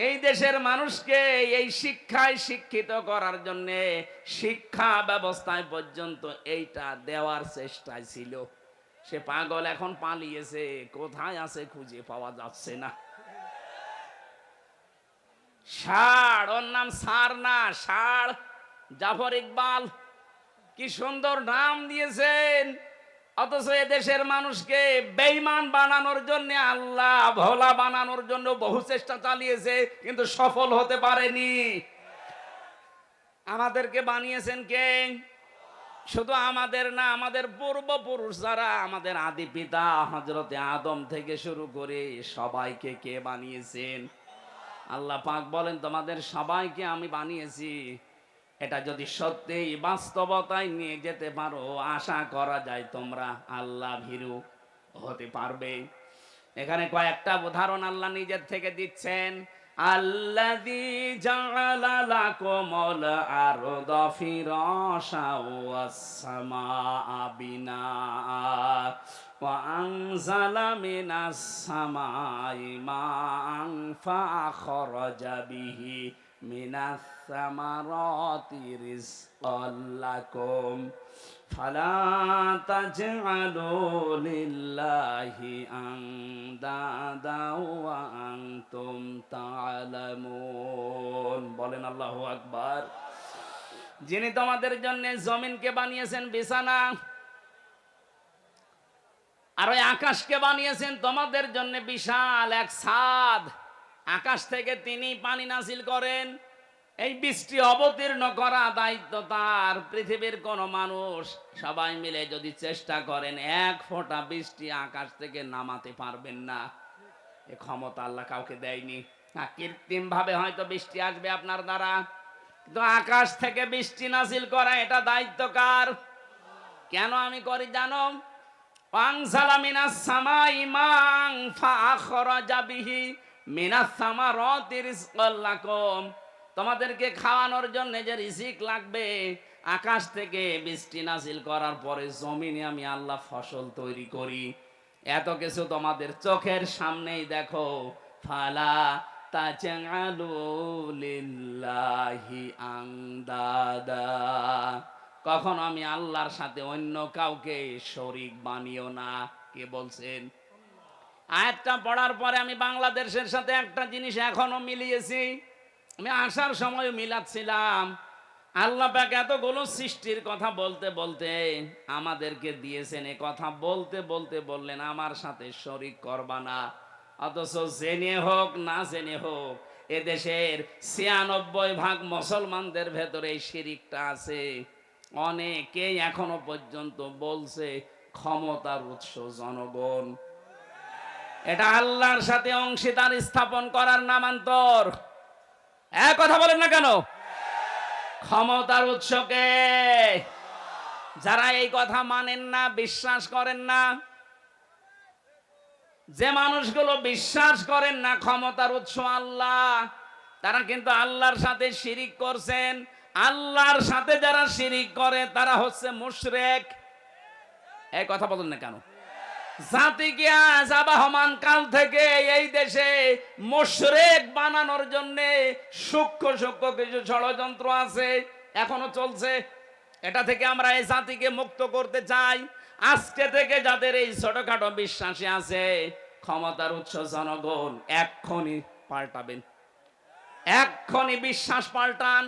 এই দেশের মানুষকে এই শিক্ষায় শিক্ষিত করার জন্য শিক্ষা ব্যবস্থায় পর্যন্ত এইটা দেওয়ার চেষ্টায় ছিল। সে পাগল এখন পালিয়েছে, কোথায় আছে খুঁজে পাওয়া যাচ্ছে না। ষাড়, ওর নাম সার না ষাড়, জাফর ইকবাল, কি সুন্দর নাম দিয়েছেন। অথচ এদেশের মানুষকে বেঈমান বানানোর জন্য, আল্লাহ ভোলা বানানোর জন্য বহু চেষ্টা চালিয়েছে, কিন্তু সফল হতে পারেনি। আমাদেরকে বানিয়েছেন কে? শুধু আমাদের না, আমাদের পূর্বপুরুষ যারা, আমাদের আদি পিতা হযরতে আদম থেকে শুরু করে সবাইকে কে বানিয়েছেন? আল্লাহ পাক বলেন, তোমাদের সবাইকে আমি বানিয়েছি। এটা যদি সত্যি বাস্তবতায় নিয়ে যেতে পারো, আশা করা যায় তোমরা আল্লাহ ভীরু হতে পারবে। এখানে কয়েকটা উদাহরণ আল্লাহ নিজের থেকে দিচ্ছেন। আল্লাযী জাআলা লাকুমুল আরদা ফিরাশা ওয়াস সামাআ বিনাআ ওয়া আনজালা মিনাস সামাই মাআন ফাআখরাজা বিহি মিনাস সামারাতি রিজকাল লাকুম ফালা তাজআলু লিল্লাহি আনদাদা ওয়া আনতুম তা'লামুন। বলেন আল্লাহু আকবার। যিনি তোমাদের জন্য জমিনকে বানিয়েছেন বিছানা, আর ওই আকাশকে বানিয়েছেন তোমাদের জন্য বিশাল এক ছাদ। আকাশ থেকে তিনি পানি নাযিল করেন। এই বৃষ্টি অবতীর্ণ করা দায়িত্ব তার। পৃথিবীর কোন মানুষ সবাই মিলে যদি চেষ্টা করেন, এক ফোঁটা বৃষ্টি আকাশ থেকে নামাতে পারবেন না। এ ক্ষমতা আল্লাহ কাউকে দেয়নি। কৃত্রিম ভাবে হয়তো বৃষ্টি আসবে আপনার দ্বারা, কিন্তু আকাশ থেকে বৃষ্টি নাযিল করা এটা দায়িত্ব কার? কেন আমি করি জানো? আনজালা মিনাস সামাই মা'আন ফাআখরাজা বিহি মিনাস সামারাতি রিজকাল লাকুম। তোমাদেরকে খাওয়ানোর জন্য যে রিজিক লাগবে, আকাশ থেকে বৃষ্টি নাযিল করার পরে জমিনে আমি আল্লাহ ফসল তৈরি করি। এত কিছু তোমাদের চোখের সামনেই দেখো। ফালা তাজআলু লিল্লাহি আনদাদা। কখনো আমি আল্লাহর সাথে অন্য কাউকে শরীক বানিও না। কে বলছেন? আয়াতটা পড়ার পরে আমি বাংলাদেশের সাথে একটা জিনিস এখনো মিলিয়েছি। আমি আসার সময় মিলাচ্ছিলাম। আল্লাহ পাক এতগুলো সৃষ্টির কথা বলতে বলতে আমাদেরকে দিয়েছেন, এ কথা বলতে বলতে বললেন আমার সাথে শরীক করবা না। অথচ জেনে হোক না জেনে হোক, এদেশের ৯৬% মুসলমানদের ভেতরে এই শিরিকটা আছে। অনেকেই এখনো পর্যন্ত বলছে ক্ষমতার উৎস জনগণ। এটা আল্লাহর সাথে অংশীদার স্থাপন করার নামান্তর। এক কথা বলেন না কেন? ক্ষমতার উৎসকে যারা এই কথা মানেন না, বিশ্বাস করেন না, যে মানুষগুলো বিশ্বাস করেন না ক্ষমতার উৎস আল্লাহ, তারা কিন্তু আল্লাহর সাথে শিরিক করছেন। আল্লাহর সাথে যারা শিরিক করে তারা হচ্ছে মুশরিক। এই কথা বলেন না কেন? জাতিকে আজ আবহমান কাল থেকে এই দেশে মুশরিক বানানোর জন্য সূক্ষ্ম সূক্ষ্ম কিছু ষড়যন্ত্র আছে, এখনো চলছে। এটা থেকে আমরা এই জাতিকে মুক্ত করতে চাই। আজকে থেকে যাদের এই ছোটখাটো বিশ্বাসী আছে, ক্ষমতার উৎস জনগণ, এক্ষুনি পাল্টাবেন, এক্ষুনি বিশ্বাস পাল্টান।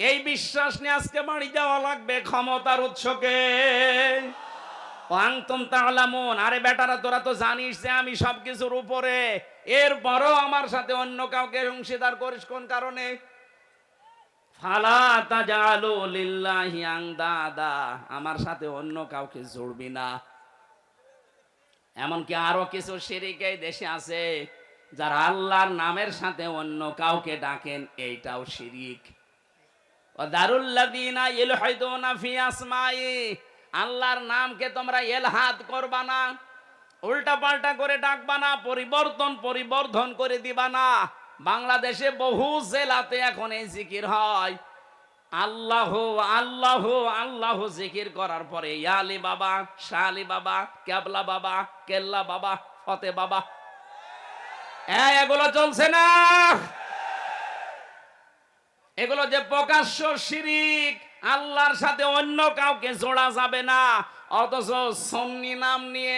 এই বিশ্বাস নিয়ে আজকে বাড়ি যাওয়া লাগবে। ক্ষমতার উৎসকে আনতুম তা'লামুন। আরে বেটারা, তোরা তো জানিস যে আমি সবকিছুর উপরে, এরপরও আমার সাথে অন্য কাউকে অংশীদার করিস কোন কারণে? ফালা তাজআলু লিল্লাহি আনদাদা। আমার সাথে অন্য কাউকে জুড়বি না। এমনকি আরো কিছু শিরিক এই দেশে আছে, যারা আল্লাহর নামের সাথে অন্য কাউকে ডাকেন, এইটাও শিরিক। ওয়াদারুল্লাযীনা ইলহাদুনা ফি আসমাই। আল্লাহর নামকে তোমরা এলহাদ করবা না, উল্টা পাল্টা করে ডাকবা না, পরিবর্ধন করে দিবা না। বাংলাদেশে বহু জেলাতে এখন এই জিকির হয়। আল্লাহ আল্লাহ আল্লাহ জিকির করার পরে ইয়ালি বাবা, শালি বাবা, কেবলা বাবা, কেল্লা বাবা, ফতে বাবা, এগুলো চলছে না। এগুলো যে প্রকাশ্য শিরিক, আল্লাহর সাথে অন্য কাউকে জোড়া যাবে না। অথচ সুন্নি নাম নিয়ে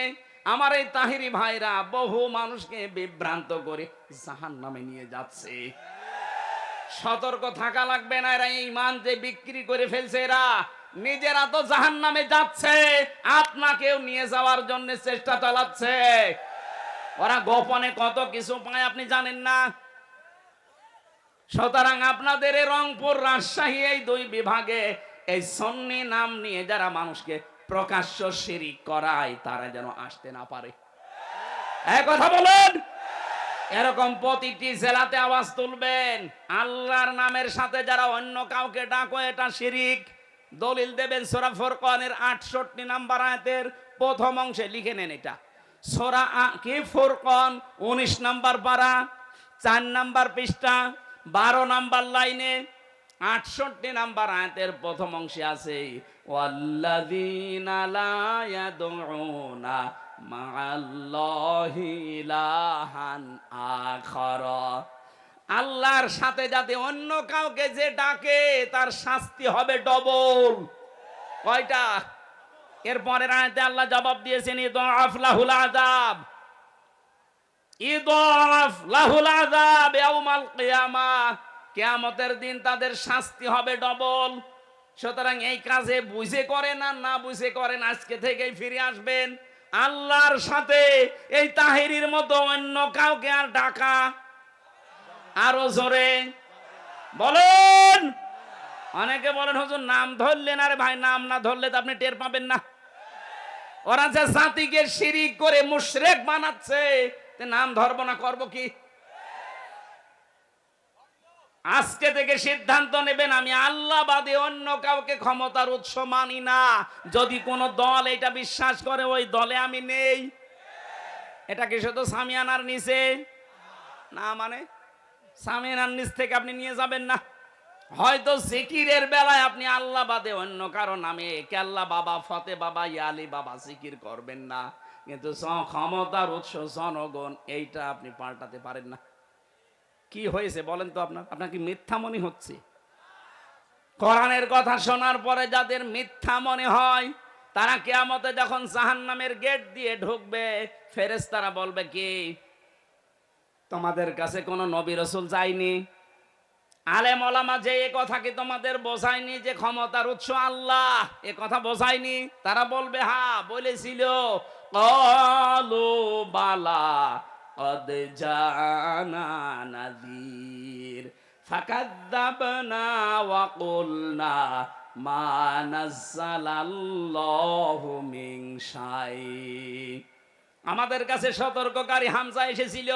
আমার এই তাহিরি ভাইরা বহু মানুষকে বিভ্রান্ত করে জাহান্নামে নিয়ে যাচ্ছে। সতর্ক থাকা লাগবে না, এরা ঈমান যে বিক্রি করে ফেলছে, এরা নিজেরা তো জাহান্নামে যাচ্ছে, আপনাকেও নিয়ে যাওয়ার জন্য চেষ্টা চালাচ্ছে। ওরা গোপনে কত কিছু পায় আপনি জানেন না। সুতরাং আপনাদের এই রংপুর রাজশাহী এই দুই বিভাগে এই সুন্নি নাম নিয়ে যারা মানুষকে প্রকাশ্য শিরিক করায় তারা যেন আসতে না পারে। এই কথা বলেন। এরকম প্রতিটি জেলাতে আওয়াজ তুলবেন, আল্লাহর নামের সাথে যারা অন্য কাউকে ডাকো এটা শিরিক। দলিল দেবেন সূরা ফুরকানের 68 নম্বর আয়াতের প্রথম অংশে লিখে নেন। এটা সূরা কি ফুরকান 19 নম্বর পারা 4 নম্বর পৃষ্ঠা 12 নম্বর লাইনে 68 নম্বর আয়াতের প্রথম অংশে আছে, ওয়াল্লাযীনা লা ইয়াদউনা মা'আল্লাহি ইলাহান আখার। আল্লাহর সাথে যাতে অন্য কাউকে যে ডাকে তার শাস্তি হবে ডবল। কয়টা? এর পরের আয়াতে আল্লাহ জবাব দিয়েছেন, ইদাফ লাহুল আযাব, ইদাফ লাহুল আযাব ইয়াউমাল কিয়ামাহ, কিয়ামতের দিন তাদের শাস্তি হবে ডবল। সুতরাং এই কাজে বুঝে করেন আর না বুঝে করেন, আজকে থেকেই ফিরে আসবেন। আল্লাহর সাথে এই তাহিরির মতো অন্য কাউকে আর ডাকা, আরো জোরে বলেন। অনেকে বলেন হুজুর নাম ধরলেন, আরে ভাই নাম না ধরলে তো আপনি টের পাবেন না। ওরা যে জাতিকে শিরিক করে মুশরিক বানাচ্ছে, নাম ধরবো না করবো কি? আজকে থেকে সিদ্ধান্ত নেবেন, আমি আল্লাহ বাদে অন্য কাউকে ক্ষমতার উৎস মানি না। যদি কোন দল এটা বিশ্বাস করে ওই দলে আমি নেই। এটা কি শুধু সামিয়ানার নিচে না? মানে সামিয়ানার নিচ থেকে আপনি নিয়ে যাবেন না। হয়তো জিকিরের বেলায় আপনি আল্লাহ বাদে অন্য কারো নামে কেল্লা বাবা, ফতে বাবা, ইয়ালি বাবা জিকির করবেন না, কিন্তু ক্ষমতার উৎস জনগণ এইটা আপনি পাল্টাতে পারেন না। কি হয়েছে বলেন তো? আপনার কি মিথ্যা মনে হচ্ছে? কোরআনের কথা শোনার পরে যাদের মিথ্যা মনে হয় তারা কিয়ামতে যখন জাহান্নামের গেট দিয়ে ঢুকবে, ফেরেশতারা বলবে কি, তোমাদের কাছে কোনো নবী রাসূল যায়নি? আলেম ওলামা যে এ কথা কি তোমাদের বোঝায়নি যে ক্ষমতার উৎস আল্লাহ? এ কথা বোঝায়নি? তারা বলবে হ্যাঁ বলেছিল। ক্বালু বালা قد جاءنا نذير فكذبنا وقلنا ما نزل الله من شيء। আমাদের কাছে সতর্ককারী হামজা এসেছিল,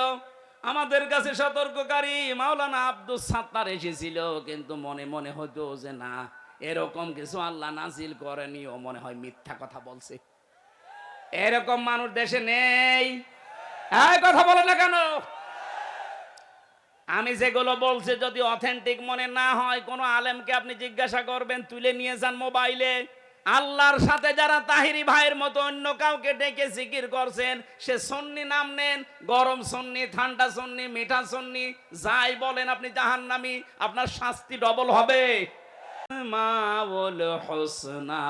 আমাদের কাছে সতর্ককারী মাওলানা আব্দুস সাত্তার এসেছিল, কিন্তু মনে মনে হতো যে না, এরকম কিছু আল্লাহ নাজিল করেনি, ও মনে হয় মিথ্যা কথা বলছে। এরকম মানুষ দেশে নেই। এই কথা বলে না কেন? আমি যেগুলো বলছি যদি অথেন্টিক মনে না হয়, কোন আলেমকে আপনি জিজ্ঞাসা করবেন, তুলে নিয়ে যান মোবাইলে। আল্লাহর সাথে যারা তাহিরি ভাইয়ের মতো অন্য কাউকে ডেকে জিকির করছেন, সে সুন্নি নাম নেন, গরম সুন্নি, ঠান্ডা সুন্নি, মিঠা সুন্নি, যাই বলেন আপনি জাহান্নামী, আপনার শাস্তি ডবল হবে। মাউল হুসনা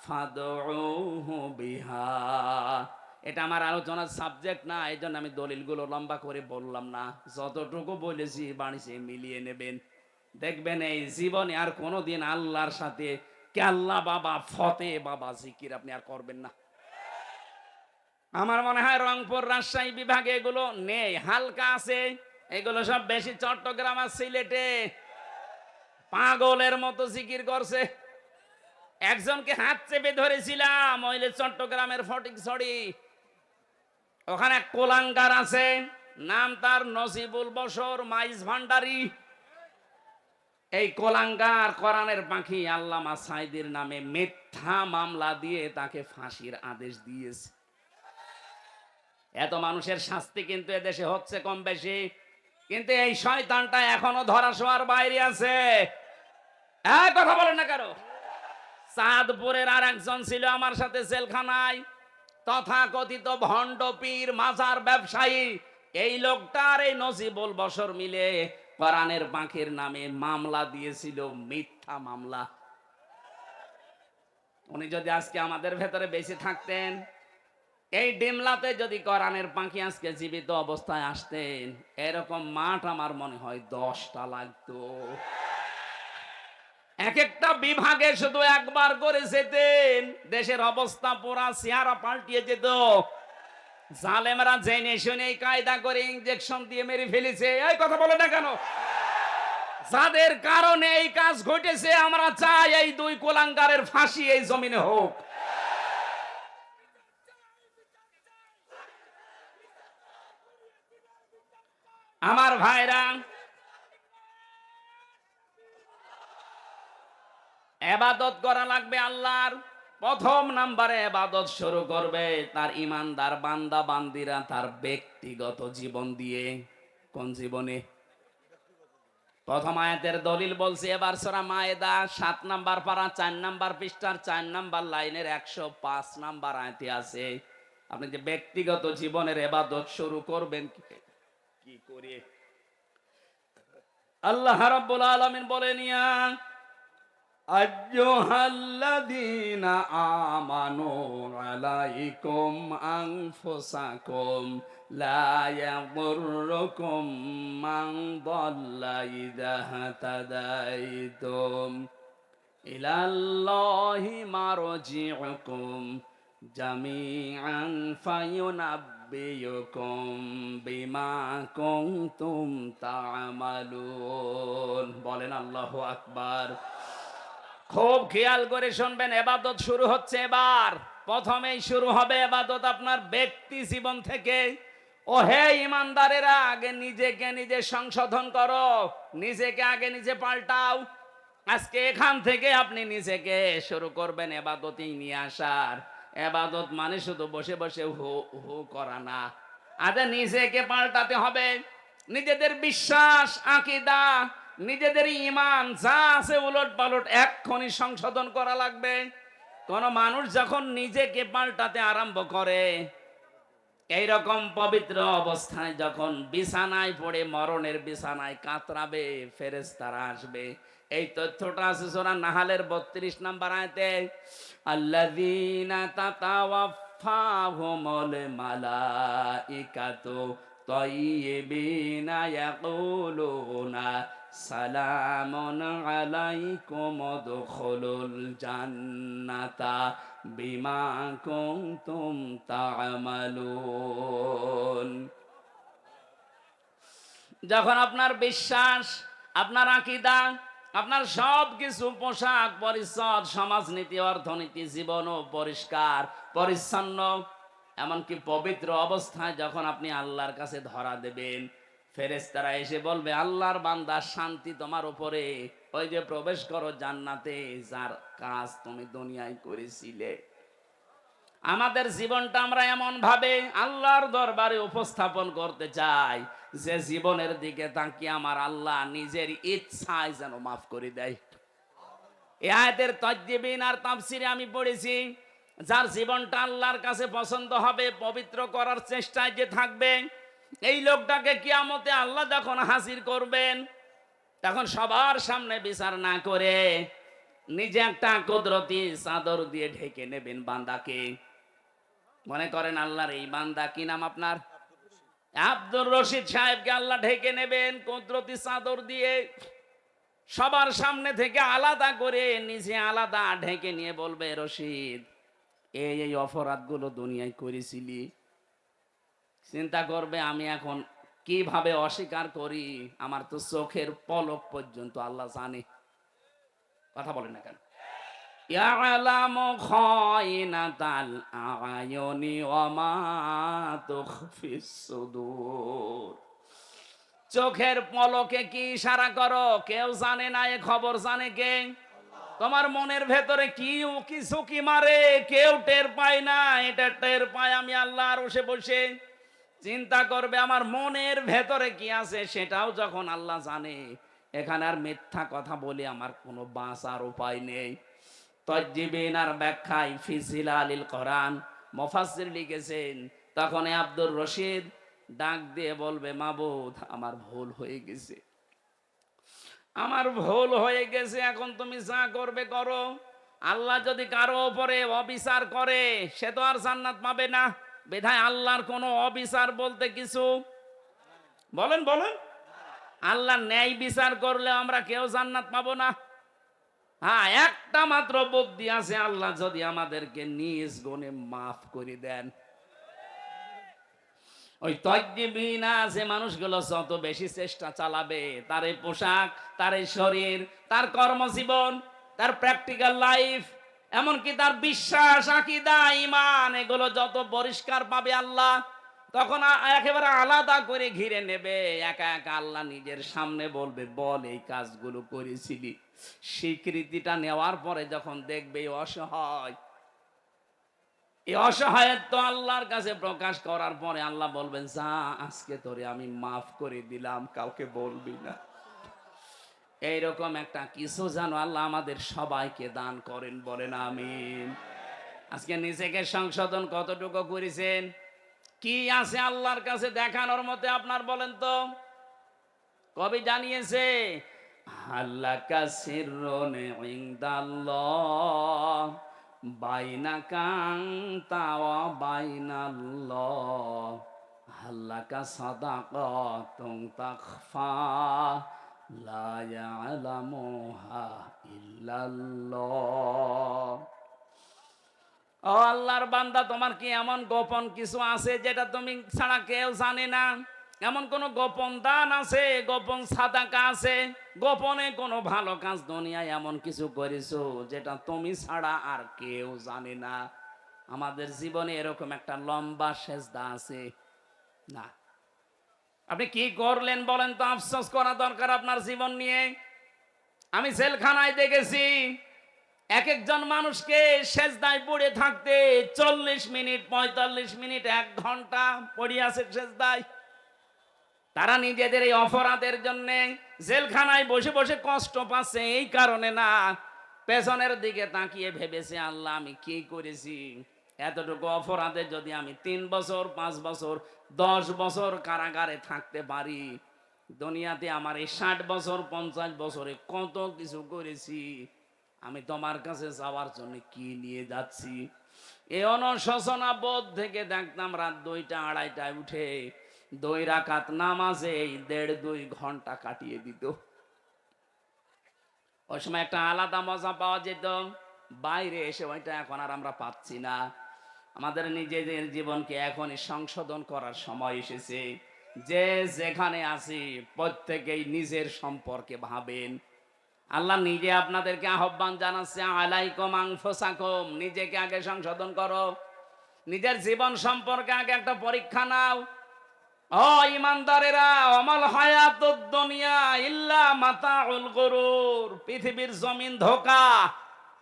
ফাদউহু বিহা। এটা আমার আলোচনার সাবজেক্ট না, এই জন্য আমি দলিলগুলো লম্বা করে বললাম না। যতটুকু বলেছি বাণীতে মিলিয়ে নেবেন, দেখবেন এই জীবনে আর কোনোদিন আল্লাহর সাথে কেল্লা বাবা, ফতে বাবা জিকির আপনি আর করবেন না। আমার মনে হয় রংপুর রাজশাহী বিভাগে এগুলো নেই, হালকা আছে। এগুলো সব বেশি চট্টগ্রাম আর সিলেটে পাগলের মতো জিকির করছে। একজনকে হাত চেপে ধরেছিলাম, ওইলে চট্টগ্রামের ফটিকছড়ি, ওখানে এক কোলাঙ্গার আছে, নাম তার নজিবুল বশর মাইজ ভান্ডারী। এই কোলাঙ্গার কোরআনের পাখি আল্লামা সাইদির নামে মিথ্যা মামলা দিয়ে তাকে ফাঁসির আদেশ দিয়েছে। এত মানুষের শাস্তি কিন্তু এদেশে হচ্ছে কম বেশি, কিন্তু এই শয়তানটা এখনো ধরাছোঁয়ার বাইরে আছে। এক কথা বলেন না কারো। চাঁদপুরের আর একজন ছিল আমার সাথে জেলখানায়, তথাকথিত ভণ্ড পীর, মাজার ব্যবসায়ী। এই লোকটার এই নজিবুল বশর মিলে কোরআনের পাখির নামে মামলা দিয়েছিল, মিথ্যা মামলা। উনি যদি আজকে আমাদের ভেতরে বেঁচে থাকতেন, এই ডিমলাতে যদি কোরআনের পাখি আজকে জীবিত অবস্থায় আসতেন, এরকম মাঠ আমার মনে হয় 10টা লাগতো। এক একটা বিভাগে শুধু একবার করে যেতেন, দেশের অবস্থা পুরা চেহারা পাল্টিয়ে যেত। জালেমরা জেনে শুনে কায়দা করে ইনজেকশন দিয়ে মেরে ফেলেছে। এই কথা বলে না কেন? যাদের কারণে এই কাজ ঘটেছে, আমরা চাই এই দুই কোলাঙ্গারের ফাঁসি এই জমিনে হোক। আমার ভাইরা, ইবাদত করা লাগবে আল্লাহর। প্রথম নাম্বারে ইবাদত শুরু করবে তার ইমানদার বান্দা বান্দিরা তার ব্যক্তিগত জীবন দিয়ে। কোন জীবনে? প্রথম আয়াতের দলিল বলছে এবার সূরা মায়েদা 7 নাম্বার পারা 4 নাম্বার পৃষ্ঠার 4 নাম্বার লাইনের 105 নাম্বার আয়াতে আছে। আপনি যে ব্যক্তিগত জীবনের ইবাদত শুরু করবেন কি করে? আল্লাহ রাব্বুল আলামিন বলেন, ইয়া আইয়ুহাল্লাযীনা আমানু আলাইকুম আনফুসাকুম লা ইয়াগুররুকুম মান দাল্লা ইযা হাতাদাইতুম ইলাল্লাহি মারজিউকুম জামিআন ফায়ুনাব্বিয়ুকুম বিমা কুনতুম তা'মালুন। বলেন আল্লাহু আকবার। খুব খেয়াল করে শুনবেন, ইবাদত শুরু হচ্ছে এবার। প্রথমেই শুরু হবে ইবাদত আপনার ব্যক্তি জীবন থেকে। ও হে ইমানদারেরা, আগে নিজেকে নিজে সংশোধন করো, নিজেকে আগে নিজে পাল্টাও। আজকে এখান থেকে আপনি নিজেকে শুরু করবেন ইবাদতেই নিয়ে আসার। ইবাদত মানে শুধু বসে বসে হু হু করা না, আগে নিজেকে পাল্টাতে হবে। নিজেদের বিশ্বাস, আকীদা, নিজেদের ঈমান যা আছে উলট পালট এক্ষুনি সংশোধন করা লাগবে। কোন মানুষ যখন নিজেকে পাল্টাতে আরম্ভ করে, এইরকম পবিত্র অবস্থায় যখন বিছানায় পড়ে মরণের বিছানায় কাতরাবে, ফেরেশতারা আসবে। এই তথ্যটা আছে সূরা নাহালের 32 নাম্বার আয়াতে, আল্লাযীনা তাতাওয়াফাহুমুল মালাইকাতু তাইয়্যিবিনা ইয়াকুলুনা সালামুন আলাইকুম উদখুলুল জান্নাতা বিমা কুনতুম তা'মালুন। যখন আপনার বিশ্বাস, আপনার আকীদা, আপনার সব কিছু পোশাক পরিচ্ছদ, সমাজনীতি, অর্থনীতি, জীবনও পরিষ্কার পরিচ্ছন্ন, এমনকি পবিত্র অবস্থায় যখন আপনি আল্লাহর কাছে ধরা দেবেন, ফেরেশতারা এসে বলবে, আল্লাহর বান্দা শান্তি তোমার উপরে, ওই যে প্রবেশ করো জান্নাতে, যার কাজ তুমি দুনিয়ায় করেছিলে। আমাদের জীবনটা আমরা এমন ভাবে আল্লাহর দরবারে উপস্থাপন করতে চাই যে জীবনের দিকে তাকিয়ে আমার আল্লাহ নিজের ইচ্ছায় যেন মাফ করে দেয়। এই আয়াতের তাজদিবিন আর তাফসিরে আমি পড়েছি, যার জীবনটা আল্লাহর কাছে পছন্দ হবে, পবিত্র করার চেষ্টায় যে থাকবে, এই লোকটাকে কিয়ামতে আল্লাহ যখন হাজির করবেন, তখন সবার সামনে বিচার না করে নিজে একটা কুদরতি চাদর দিয়ে ঢেকে নেবেন বান্দাকে। মনে করেন আল্লাহর এই বান্দা, কি নাম আপনার? আব্দুর রশিদ সাহেবকে আল্লাহ ঢেকে নেবেন কুদরতি চাদর দিয়ে। সবার সামনে থেকে আলাদা করে নিজে আলাদা ঢেকে নিয়ে বলবে, রশিদ, এই এই অপরাধগুলো দুনিয়ায় করেছিলি। চিন্তা করবে, আমি এখন কিভাবে অস্বীকার করি? আমার তো চোখের পলক পর্যন্ত আল্লাহ জানে। কথা বলেন না কেন? ইয়ালামু খায়িনাতাল আয়ুনি ওয়া মা তুখফিস সুদূর। চোখের পলকে কি ইশারা করো কেউ জানে না, এ খবর জানে কে? তোমার মনের ভেতরে কি উকি ঝুঁকি মারে কেউ টের পায় না, এটা টের পায় আমি আল্লাহ বসে বসে। চিন্তা করবে আমার মনের ভেতরে কি আছে সেটাও যখন আল্লাহ জানে, এখানে আর মিথ্যা কথা বলে আমার কোনো বাঁচার উপায় নেই। তাজদিবিন আর ব্যাখ্যায় ফি জিলালিল কোরআন মুফাসসির লিখেছেন, তখন আব্দুর রশিদ ডাক দিয়ে বলবে, মাবুদ আমার ভুল হয়ে গেছে, আমার ভুল হয়ে গেছে, এখন তুমি যা করবে করো। আল্লাহ যদি কারো উপরে অবিচার করে সে তো আর জান্নাত পাবে না। বিধায় আল্লাহর কোনো অবিচার বলতে কিছু, বলেন বলেন, আল্লাহ ন্যায় বিচার করলে আমরা কেউ জান্নাত পাবো না। হ্যাঁ, একটা মাত্র বুদ্ধি আছে, আল্লাহ যদি আমাদেরকে নিজ গুণে মাফ করে দেন। ওই তজ্ঞবিনা যে মানুষগুলো যত বেশি চেষ্টা চালাবে, তার এই পোশাক, তার এই শরীর, তার কর্মজীবন, তার প্র্যাকটিক্যাল লাইফ, এমনকি তার বিশ্বাস, আকীদা, ঈমান, এগুলো যত পরিষ্কার পাবে আল্লাহ, তখন একেবারে আলাদা করে ঘিরে নেবে। একা একা আল্লাহ নিজের সামনে বলবে, বল এই কাজগুলো করেছিলি। স্বীকৃতিটা নেওয়ার পরে যখন দেখবে অসহায়, এই অসহায়ত্ব আল্লাহর কাছে প্রকাশ করার পরে আল্লাহ বলবেন, যা আজকে তোরে আমি মাফ করে দিলাম, কাউকে বলবি না। এইরকম একটা কিছু যেন আল্লাহ আমাদের সবাইকে দান করেন, বলেন আমিন। আজকে নিজেকে সংশোধন কতটুকু করেছেন? কি আছে আল্লাহর কাছে দেখানোর মতো আপনার, বলেন তো? কবি জানিয়েছে, আল্লাহ কাসিরুন ইনদাল্লাহ বাইনাকাং তাওয়া বাইনাল্লাহ হাল্লাকা সাদাকাতুন তাখফা লা ইয়ালামুহা ইল্লাল্লাহ। ও আল্লাহর বান্দা, তোমার কি এমন গোপন কিছু আছে যেটা তুমি ছাড়া কেউ জানে না? এমন কোন গোপন দান আছে, গোপন সাদাকা আছে, গোপনে কোনো ভালো কাজ দুনিয়ায় এমন কিছু করেছো যেটা তুমি ছাড়া আর কেউ জানে না? আমাদের জীবনে এরকম একটা লম্বা সেজদা আছে না? আপনি কি করলেন বলেন তো? আফসোস করা দরকার আপনার জীবন নিয়ে। আমি জেলখানায় দেখেছি এক একজন মানুষকে সেজদায় পড়ে থাকতে 40 মিনিট, 45 মিনিট, 1 ঘন্টা পড়ে আছে সেজদায়। তারা নিজেদের এই অপরাধের জন্য জেলখানায় বসে বসে কষ্ট পাচ্ছে, এই কারণে না, পেছনের দিকে তাকিয়ে ভেবেছে, আল্লাহ আমি কি করেছি? এতটুকু অপরাধে যদি আমি 3 বছর, 5 বছর, 10 বছর কারাগারে থাকতে পারি, দুনিয়াতে আমার এই 60 বছর, 50 বছরে কত কিছু করেছি, আমি তোমার কাছে যাওয়ার জন্য কি নিয়ে যাচ্ছি? এই অনুশোচনা বোধ থেকে দেখতাম রাত 2টা, 2:30টায় উঠে 2 রাকাত নামাজে 1.5-2 ঘন্টা কাটিয়ে দিত। ওই সময় একটা আলাদা মজা পাওয়া যেত, বাইরে এসে ওইটা এখন আর আমরা পাচ্ছি না। আমাদের নিজেদের জীবনকে এখনই সংশোধন করার সময় এসেছে। যে যেখানে আছি প্রত্যেকেই নিজের সম্পর্কে ভাবেন। আল্লাহ নিজে আপনাদেরকে আহ্বান জানাচ্ছে, আলাইকুম আনফুসাকুম, নিজেকে আগে সংশোধন করো। নিজের জীবন সম্পর্কে আগে একটা পরীক্ষা নাও। ও ইমানদারেরা, অমাল হায়াতুদ দুনিয়া ইল্লা মাতাউল গুরুর, পৃথিবীর জমিন ধোঁকা,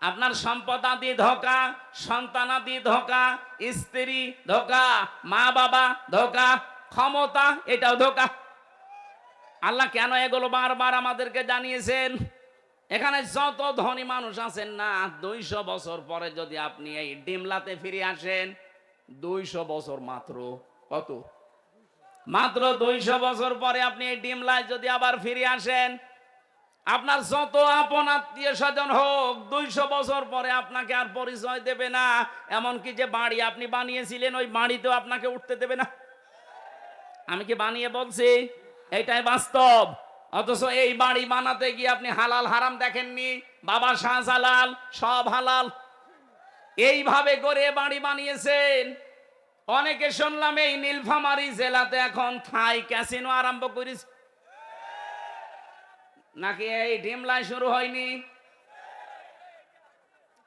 আপনার সম্পদ আদি ধোঁকা, সন্তান আদি ধোঁকা, স্ত্রী ধোঁকা, মা বাবা ধোঁকা, ক্ষমতা এটাও ধোঁকা। আল্লাহ কেন এগুলো বারবার আমাদেরকে জানিয়েছেন? এখানে যত ধনী মানুষ আছেন না, 200 বছর পরে যদি আপনি এই ডিমলাতে ফিরে আসেন, 200 বছর মাত্র, কত? মাত্র 200 বছর পরে আপনি এই ডিমলায় যদি আবার ফিরে আসেন, আপনার যত আপন আত্মীয় স্বজন হোক, 200 বছর পরে আপনাকে আর পরিচয় দেবে না। এমনকি যে বাড়ি আপনি বানিয়েছিলেন, ওই বাড়িতেও আপনাকে উঠতে দেবে না। আমি কি বানিয়ে বলছি? এটাই বাস্তব। অথচ এই বাড়ি বানাতে গিয়ে আপনি হালাল হারাম দেখেননি। বাবা শাহজালাল সব হালাল, এইভাবে করে বাড়ি বানিয়েছেন। অনেকে শুনলাম এই নীলফামারী জেলাতে এখন থাই ক্যাসিনো আরম্ভ করেছে, নাকি এই ডিমলায় শুরু হয়নি?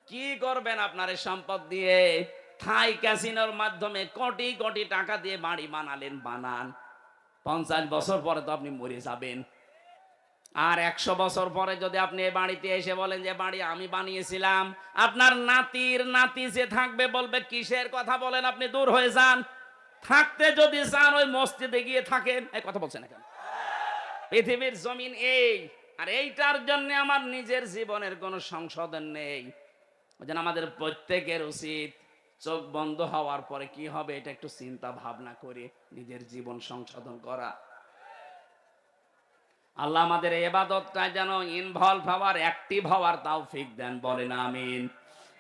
কি করবেন আপনার এই সম্পদ দিয়ে? থাই ক্যাসিনোর মাধ্যমে কোটি কোটি টাকা দিয়ে বাড়ি বানালেন, বানান। 50 বছর পরে তো আপনি মরে যাবেন। আর 100 বছর পরে যদি আপনি এই বাড়িতে এসে বলেন যে বাড়ি আমি বানিয়েছিলাম, আপনার নাতির নাতি যে থাকবে বলবে, কিসের কথা বলেন আপনি, দূর হয়ে যান। থাকতে যদি চান ওই মসজিদে গিয়ে থাকেন। এই কথা বলছেন না কেন? পৃথিবীর জমিন এই, আর এইটার জন্য আমার নিজের জীবনের কোনো সংশোধন নেই। ওই জন্য আমাদের প্রত্যেকের উচিত চোখ বন্ধ হওয়ার পরে কি হবে এটা একটু চিন্তা ভাবনা করে নিজের জীবন সংশোধন করা। আল্লাহ আমাদের এই ইবাদতটা যেন ইনভলভ হওয়ার, অ্যাক্টিভ হওয়ার তৌফিক দেন, বলেন আমিন।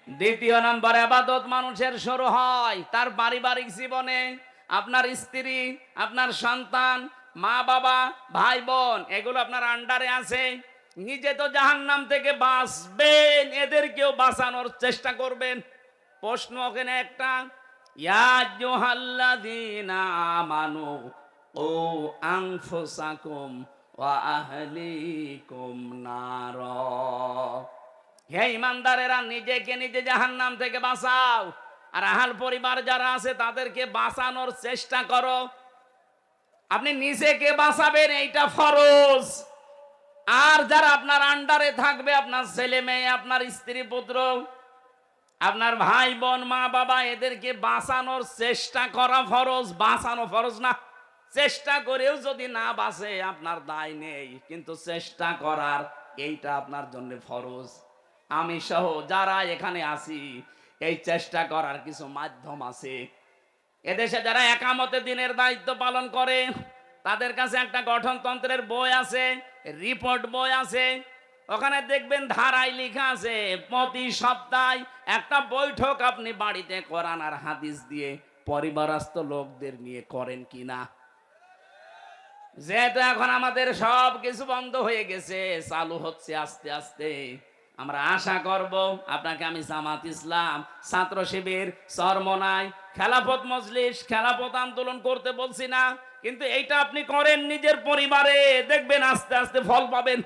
দ্বিতীয় নম্বর ইবাদত মানুষের শুরু হয় তার পারিবারিক জীবনে। আপনার স্ত্রী, আপনার সন্তান, মা বাবা, ভাই বোন, এগুলো আপনার আন্ডারে আছে। নিজে তো জাহান্নাম থেকে বাঁচবেন, এদেরকেও বাঁচানোর চেষ্টা করবেন। প্রশ্ন ওখানে একটা, ইয়া আইয়ুহাল্লাযীনা আমানু ও আনফুসাকুম ওয়া আহলিকুম নার। হে ইমানদারেরা, নিজেকে নিজে জাহান্নাম থেকে বাঁচাও, আর আহাল পরিবার যারা আছে তাদেরকে বাঁচানোর চেষ্টা করো। আপনি নিজেকে বাঁচাবেন, এইটা ফরজ। আর যারা আপনার আন্ডারে থাকবে, আপনার ছেলে মেয়ে, আপনার স্ত্রী পুত্র, আপনার ভাই বোন, মা বাবা, এদেরকে বাঁচানোর চেষ্টা করা ফরজ। বাঁচানো ফরজ না, চেষ্টা করেও যদি না বাঁচে আপনার দায় নেই, কিন্তু চেষ্টা করার এইটা আপনার জন্য ফরজ। আমি সহ যারা এখানে আছি, এই চেষ্টা করার কিছু মাধ্যম আছে। এদেশে যারা একামতে দিনের দায়িত্ব পালন করে, তাদের কাছে একটা গঠনতন্ত্রের বই আছে, রিপোর্ট বই আছে। ওখানে দেখবেন ধারায় লেখা আছে প্রতি সপ্তাহে একটা বৈঠক আপনি বাড়িতে কোরআন আর হাদিস দিয়ে পরিবারস্থ লোকদের নিয়ে করেন কিনা। যেহেতু এখন আমাদের সব কিছু বন্ধ হয়ে গেছে, চালু হচ্ছে আস্তে আস্তে। আমরা আশা করব আপনাকে আমি জামাত ইসলাম, ছাত্র শিবির, চরমনাই, খেলাফত মজলিস, খেলাফত আন্দোলন করতে বলছি না, কিন্তু এইটা আপনি করেন নিজের পরিবারে, দেখবেন আস্তে আস্তে ফল পাবেন।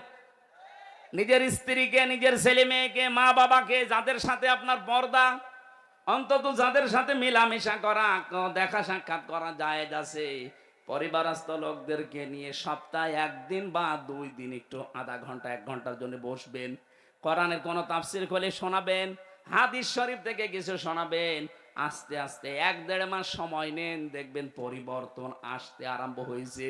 নিজের স্ত্রীকে, নিজের ছেলে মেয়েকে, মা বাবাকে, যাদের সাথে আপনার পর্দা, অন্তত যাদের সাথে মেলামেশা করা, দেখা সাক্ষাৎ করা জায়েজ আছে, পরিবারস্থ লোকদেরকে নিয়ে সপ্তাহে একদিন বা 2 দিন একটু আধা ঘন্টা 1 ঘন্টার জন্য বসবেন। কোরআনের কোন তাফসীর খুলে শোনাবেন, হাদিস শরীফ থেকে কিছু শোনাবেন। আস্তে আস্তে 1-1.5 মাস সময় নেন, দেখবেন পরিবর্তন আসতে আরম্ভ হয়েছে।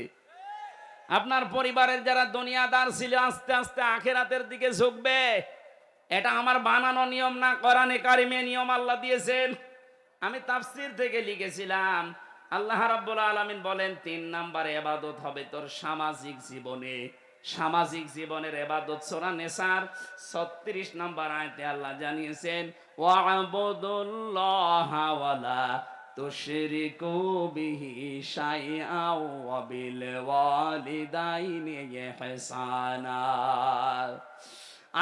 আপনার পরিবারের যারা দুনিয়াদার ছিল, আস্তে আস্তে আখিরাতের দিকে ঝুঁকবে। এটা আমার বানানো নিয়ম না, কোরআনে কারিমে নিয়ম আল্লাহ দিয়েছেন। আমি তাফসীর থেকে লিখেছিলাম, আল্লাহ রাব্বুল আলামিন বলেন 3 নম্বরে ইবাদত হবে তোর সামাজিক জীবনে। সামাজিক জীবনের ইবাদত সূরা নিসার 36 নম্বর আয়াতে আল্লাহ জানিয়েছেন, ওয়া'বুদুল্লাহা ওয়ালা তুশরিকু বিহি শাইআ ওয়া বিল ওয়ালিদাইনি ইহসানা।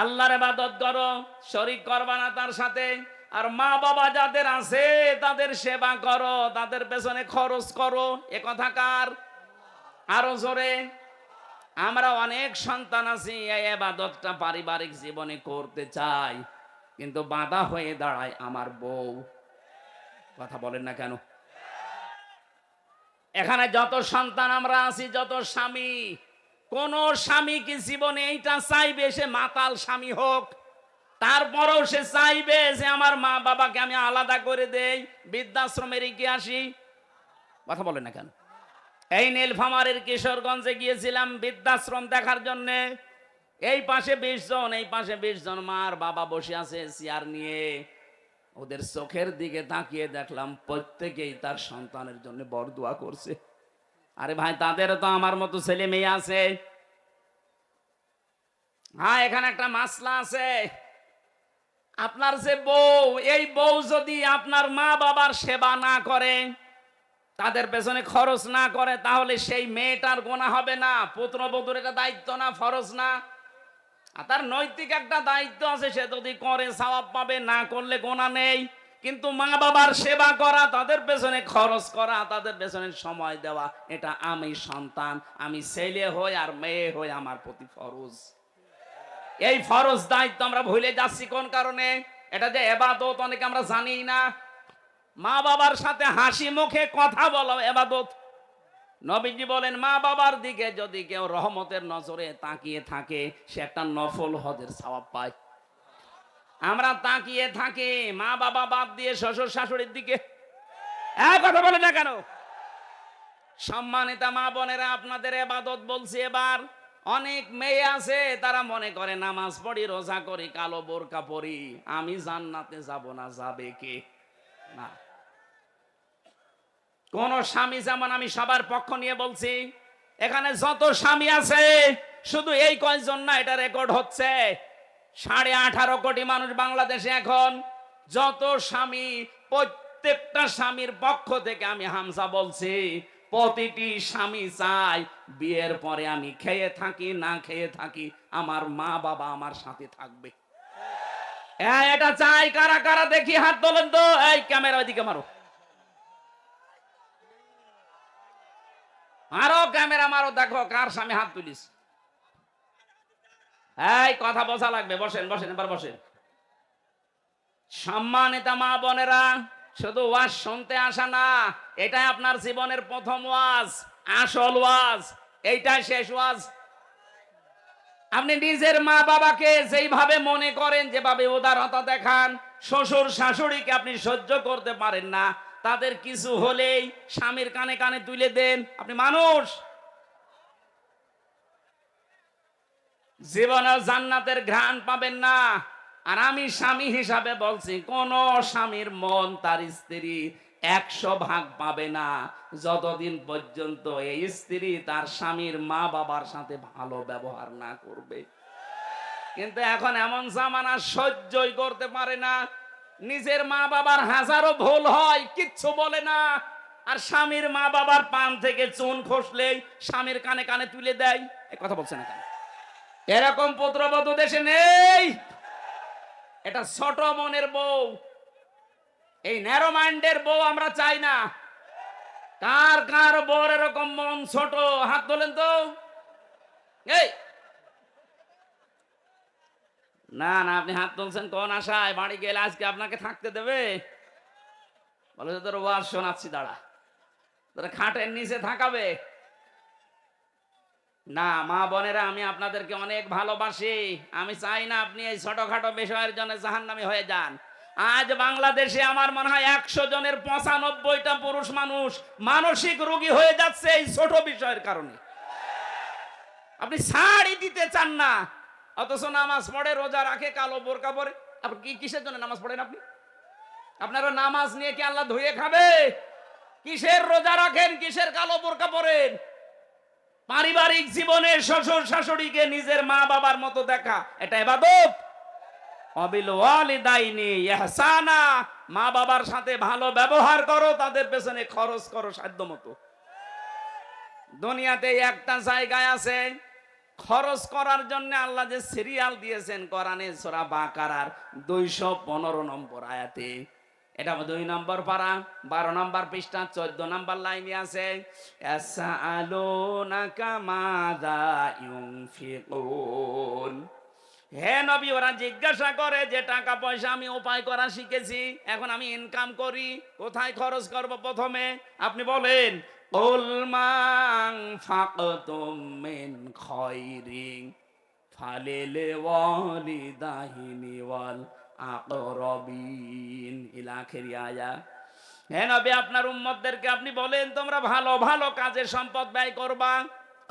আল্লাহর ইবাদত করো, শরীক করবা না তার সাথে। আর মা বাবা যাদের আছে তাদের সেবা করো, তাদের পেছনে খরচ করো। এ কথা কার? আরো জোরে। আমরা অনেক সন্তান আছি, এই ইবাদতটা পারিবারিক জীবনে করতে চাই, কিন্তু বাধা হয়ে দাঁড়ায় আমার বউ। কথা বলেন না কেন? এখানে যত সন্তান আমরা আছি, যত স্বামী, কোন স্বামী কি জীবনে এইটা চাইবে সে মাতাল স্বামী হোক? তারপরেও সে চাইবে যে আমার মা বাবাকে আমি আলাদা করে দেই, বৃদ্ধাশ্রমে রেখে আসি। কথা বলেন না কেন? এই নীলফামারীর কিশোরগঞ্জে গিয়েছিলাম বৃদ্ধাশ্রম দেখার জন্য। এই পাশে 20 জন, এই পাশে 20 জন মার বাবা বসে আছে চেয়ার নিয়ে। ওদের চোখের দিকে তাকিয়ে দেখলাম প্রত্যেকেই তার সন্তানের জন্য বরদোয়া করছে। আরে ভাই, তাদেরও তো আমার মতো ছেলে মেয়ে আছে। হ্যাঁ, এখানে একটা মাসলা আছে। আপনার যে বউ, এই বউ যদি আপনার মা বাবার সেবা না করে, তাদের পেছনে খরচ না করে, তাহলে সেই মেয়েটার গুনাহ হবে না? পুত্রবধূর এটা দায়িত্ব না, ফরজ না? আর তার নৈতিক একটা দায়িত্ব আছে, সে যদি করে সওয়াব পাবে, না করলে গুনাহ নেই। কিন্তু মা বাবার সেবা করা, তাদের পেছনে খরচ করা, তাদের পেছনে সময় দেওয়া, এটা আমি সন্তান, আমি ছেলে হই আর মেয়ে হই, আমার প্রতি ফরজ। এই ফরজ দায়িত্ব আমরা ভুলে যাচ্ছি কোন কারণে? এটা যে ইবাদত, অনেকে আমরা জানি না। মা বাবার সাথে হাসি মুখে কথা বলা ইবাদত। নবীজি বলেন, মা বাবার দিকে যদি কেউ রহমতের নজরে তাকিয়ে থাকে, সে একটা নফল হজের সওয়াব পায়। আমরা তাকিয়ে থাকি মা বাবা বাদ দিয়ে শ্বশুর শাশুড়ির দিকে। কথা বলে না কেন? সম্মানিতা মা বোনেরা, আপনাদের ইবাদত বলছি এবার। অনেক মেয়ে আছে, তারা মনে করে নামাজ পড়ি, রোজা করি, কালো বোরকা পরি, আমি জান্নাতে যাব না। যাবে কে? না। কোন স্বামী, যেমন আমি সবার পক্ষ নিয়ে বলছি, এখানে যত স্বামী আছে শুধু এই কয়জন না, এটা রেকর্ড হচ্ছে। 18.5 কোটি মানুষ বাংলাদেশে এখন। যত স্বামী, প্রত্যেকটা স্বামীর পক্ষ থেকে আমি হামজা বলছি, প্রতিটি স্বামী চায় বিয়ের পরে আমি খেয়ে থাকি না খেয়ে থাকি, আমার মা বাবা আমার সাথে থাকবে। এটা চাই কারা কারা দেখি হাত তোলেন তো। এই ক্যামেরা ওইদিকে মারো, আরো ক্যামেরা মারো, দেখো কার স্বামী হাত তুলিস। এই কথা বোঝা লাগবে। বসেন বসেন, এবার বসেন। সম্মানিত মা বোনেরা, শুধু ওয়াজ শুনতে আসা না, এটাই আপনার জীবনের প্রথম ওয়াজ, আসল ওয়াজ, এইটাই শেষ ওয়াজ। আপনি নিজের মা বাবাকে যেইভাবে মনে করেন, যেভাবে উদারতা দেখান, শ্বশুর শাশুড়িকে আপনি সহ্য করতে পারেন না, তাদের কিছু হলেই স্বামীর কানে কানে তুলে দেন। আপনি মানুষ, জীবনে জান্নাতের ঘ্রাণ পাবেন না। আর আমি স্বামী হিসাবে বলছি, কোন স্বামীর মন তার স্ত্রী 100 ভাগ পাবে না যতদিন পর্যন্ত এই স্ত্রী তার স্বামীর মা বাবার সাথে ভালো ব্যবহার না করবে। কিন্তু এখন এমন জামানা, সহ্যই করতে পারে না। নিজের মা বাবার হাজারো ভুল হয়, কিচ্ছু বলে না। আর স্বামীর মা বাবার পান থেকে চুন খসলেই স্বামীর কানে কানে তুলে দেয়। এই কথা বলছে না কেন? এরকম পুত্রবধূ দেশে নেই। এটা ছোট মনের বউ, এই ন্যারো মাইন্ডের বউ আমরা চাই না। কার কার বউর এরকম মন ছোট, হাত তোলেন তো। এই না না, আপনি হাত তুলছেন কোন আশায়? বাড়ি গেলে আজকে আপনাকে থাকতে দেবে? বলে তোর ওয়াজ শোনাচ্ছি, দাঁড়া, তোর খাটের নিচে থাকাবে না। মা বোনেরা, আমি আপনাদেরকে অনেক ভালোবাসি। আমি চাই না আপনি এই ছোটখাটো বিষয়ের জন্য জাহান্নামী হয়ে যান। আজ বাংলাদেশে আমার মনে হয় 100 জনের 95টা পুরুষ মানুষ মানসিক রোগী হয়ে যাচ্ছে এই ছোট বিষয়ের কারণে। আপনি ছাড়ই দিতে চান না, অথচ নামাজ পড়ে, রোজা রাখে, কালো বোরকা পরে। আপনি কি কিসের জন্য নামাজ পড়েন? আপনি আপনারা নামাজ নিয়ে কি আল্লাহ ধুয়ে খাবে? কিসের রোজা রাখেন, কিসের কালো বোরকা পরেন? পারিবারিক জীবনে শ্বশুর শাশুড়িকে নিজের মা বাবার মতো দেখা, এটা ইবাদত। অবিল ওয়ালিদাইনি ইহসানা, মা বাবার সাথে ভালো ব্যবহার করো, তাদের পেছনে খরচ করো সাধ্য মতো। দুনিয়াতে একটা জায়গায় আছে খরচ করার জন্য, আল্লাহ যে সিরিয়াল দিয়েছেন কোরআনে সূরা বাকারার 215 নম্বর আয়াতে। এটা 2 নম্বর পারা, 12 নম্বর পৃষ্ঠা, 14 নম্বর লাইনে আছে, ইয়াসআলুনাকা মাযা ইউনফিকুন। হে নবী, ওরা জিজ্ঞাসা করে যে টাকা পয়সা আমি উপায় করা শিখেছি, এখন আমি ইনকাম করি, কোথায় খরচ করব প্রথমে? আপনি বলেন, কুল মান ফাকতুম মিন খায়রিন ফালিল ওয়ালিদাইনি ওয়াল আকরাবিন ইলা আখিরি আয়া। হে নবী, আপনার উম্মতদেরকে আপনি বলেন, তোমরা ভালো ভালো কাজে সম্পদ ব্যয় করবা,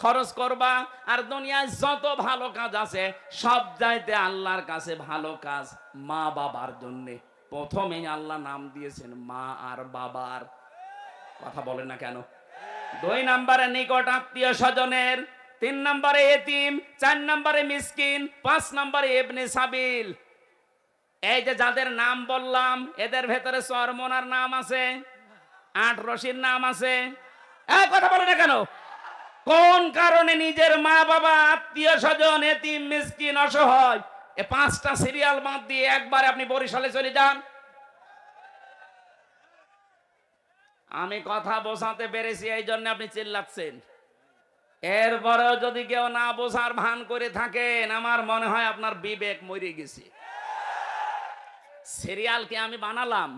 খরচ করবা। আর দুনিয়ায় যত ভালো কাজ আছে, সব চাইতে আল্লাহর কাছে ভালো কাজ মা বাবার জন্য। প্রথমেই আল্লাহ নাম দিয়েছেন মা আর বাবার। কথা বলেন না কেন? 2 নম্বরে নিকট আত্মীয় স্বজনের, 3 নম্বরে এতিম, 4 নম্বরে মিসকিন, 5 নম্বরে ইবনে সাবিল। এই যে যাদের নাম বললাম, এদের ভেতরে চরমনার নাম আছে, 8 রশির নাম আছে। এই কথা বলে না কেন? কোন কারণে নিজের মা বাবা, আত্মীয় স্বজন, এতিম, মিসকিন, অসহায়, এই 5টা সিরিয়াল বাদ দিয়ে একবারে আপনি বরিশালে চলে যান। আমি কথা বোঝাতে পেরেছি, এই জন্য আপনি চিল্লাচ্ছেন। এরপরেও যদি কেউ না বোঝার ভান করে থাকেন, আমার মনে হয় আপনার বিবেক মরে গেছে। সিরিয়াল কি আমি বানালাম?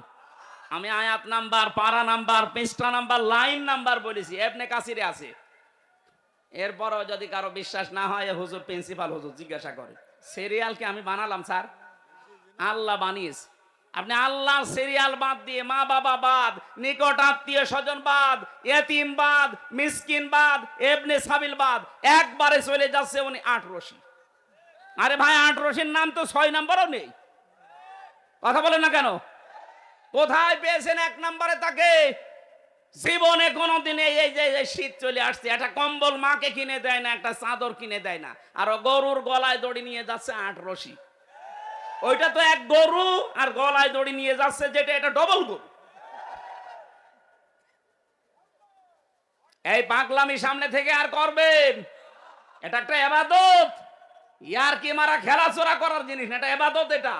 আমি আয়াত নাম্বার, পারা নাম্বার, পৃষ্ঠা নাম্বার, লাইন নাম্বার বলেছি, ইবনে কাসিরে আছে। এরপরও যদি কারো বিশ্বাস না হয়, হুজুর, প্রিন্সিপাল হুজুর জিজ্ঞাসা করে, সিরিয়াল কি আমি বানালাম? স্যার, আল্লাহ বানিয়েছে। আপনি আল্লাহ সিরিয়াল বাদ দিয়ে মা বাবা বাদ, নিকট আত্মীয় স্বজন বাদ, এতিম বাদ, মিসকিন বাদ, ইবনে সাবিল বাদ, একবারে চলে যাচ্ছে উনি 8 রশি। আরে ভাই, 8 রশির নাম তো 6 নম্বরও নেই। কথা বলেন না কেন? কোথায় পেয়েছেন 1 নম্বরে তাকে? জীবনে কোনোদিন এই যে এই শীত চলে আসছে একটা কম্বল মাকে কিনে দেয় না, একটা চাদর কিনে দেয় না, আর গরুর গলায় দড়ি নিয়ে যাচ্ছে 8 রশি। ওইটা তো এক গরু, আর গলায় দড়ি নিয়ে যাচ্ছে যেটা, এটা ডবল গরু। এই পাগলামি সামনে থেকে আর করবেন? এটা একটা ইবাদত, ইয়ার কি মারা খেলাচোরা করার জিনিস না, এটা ইবাদত। এটা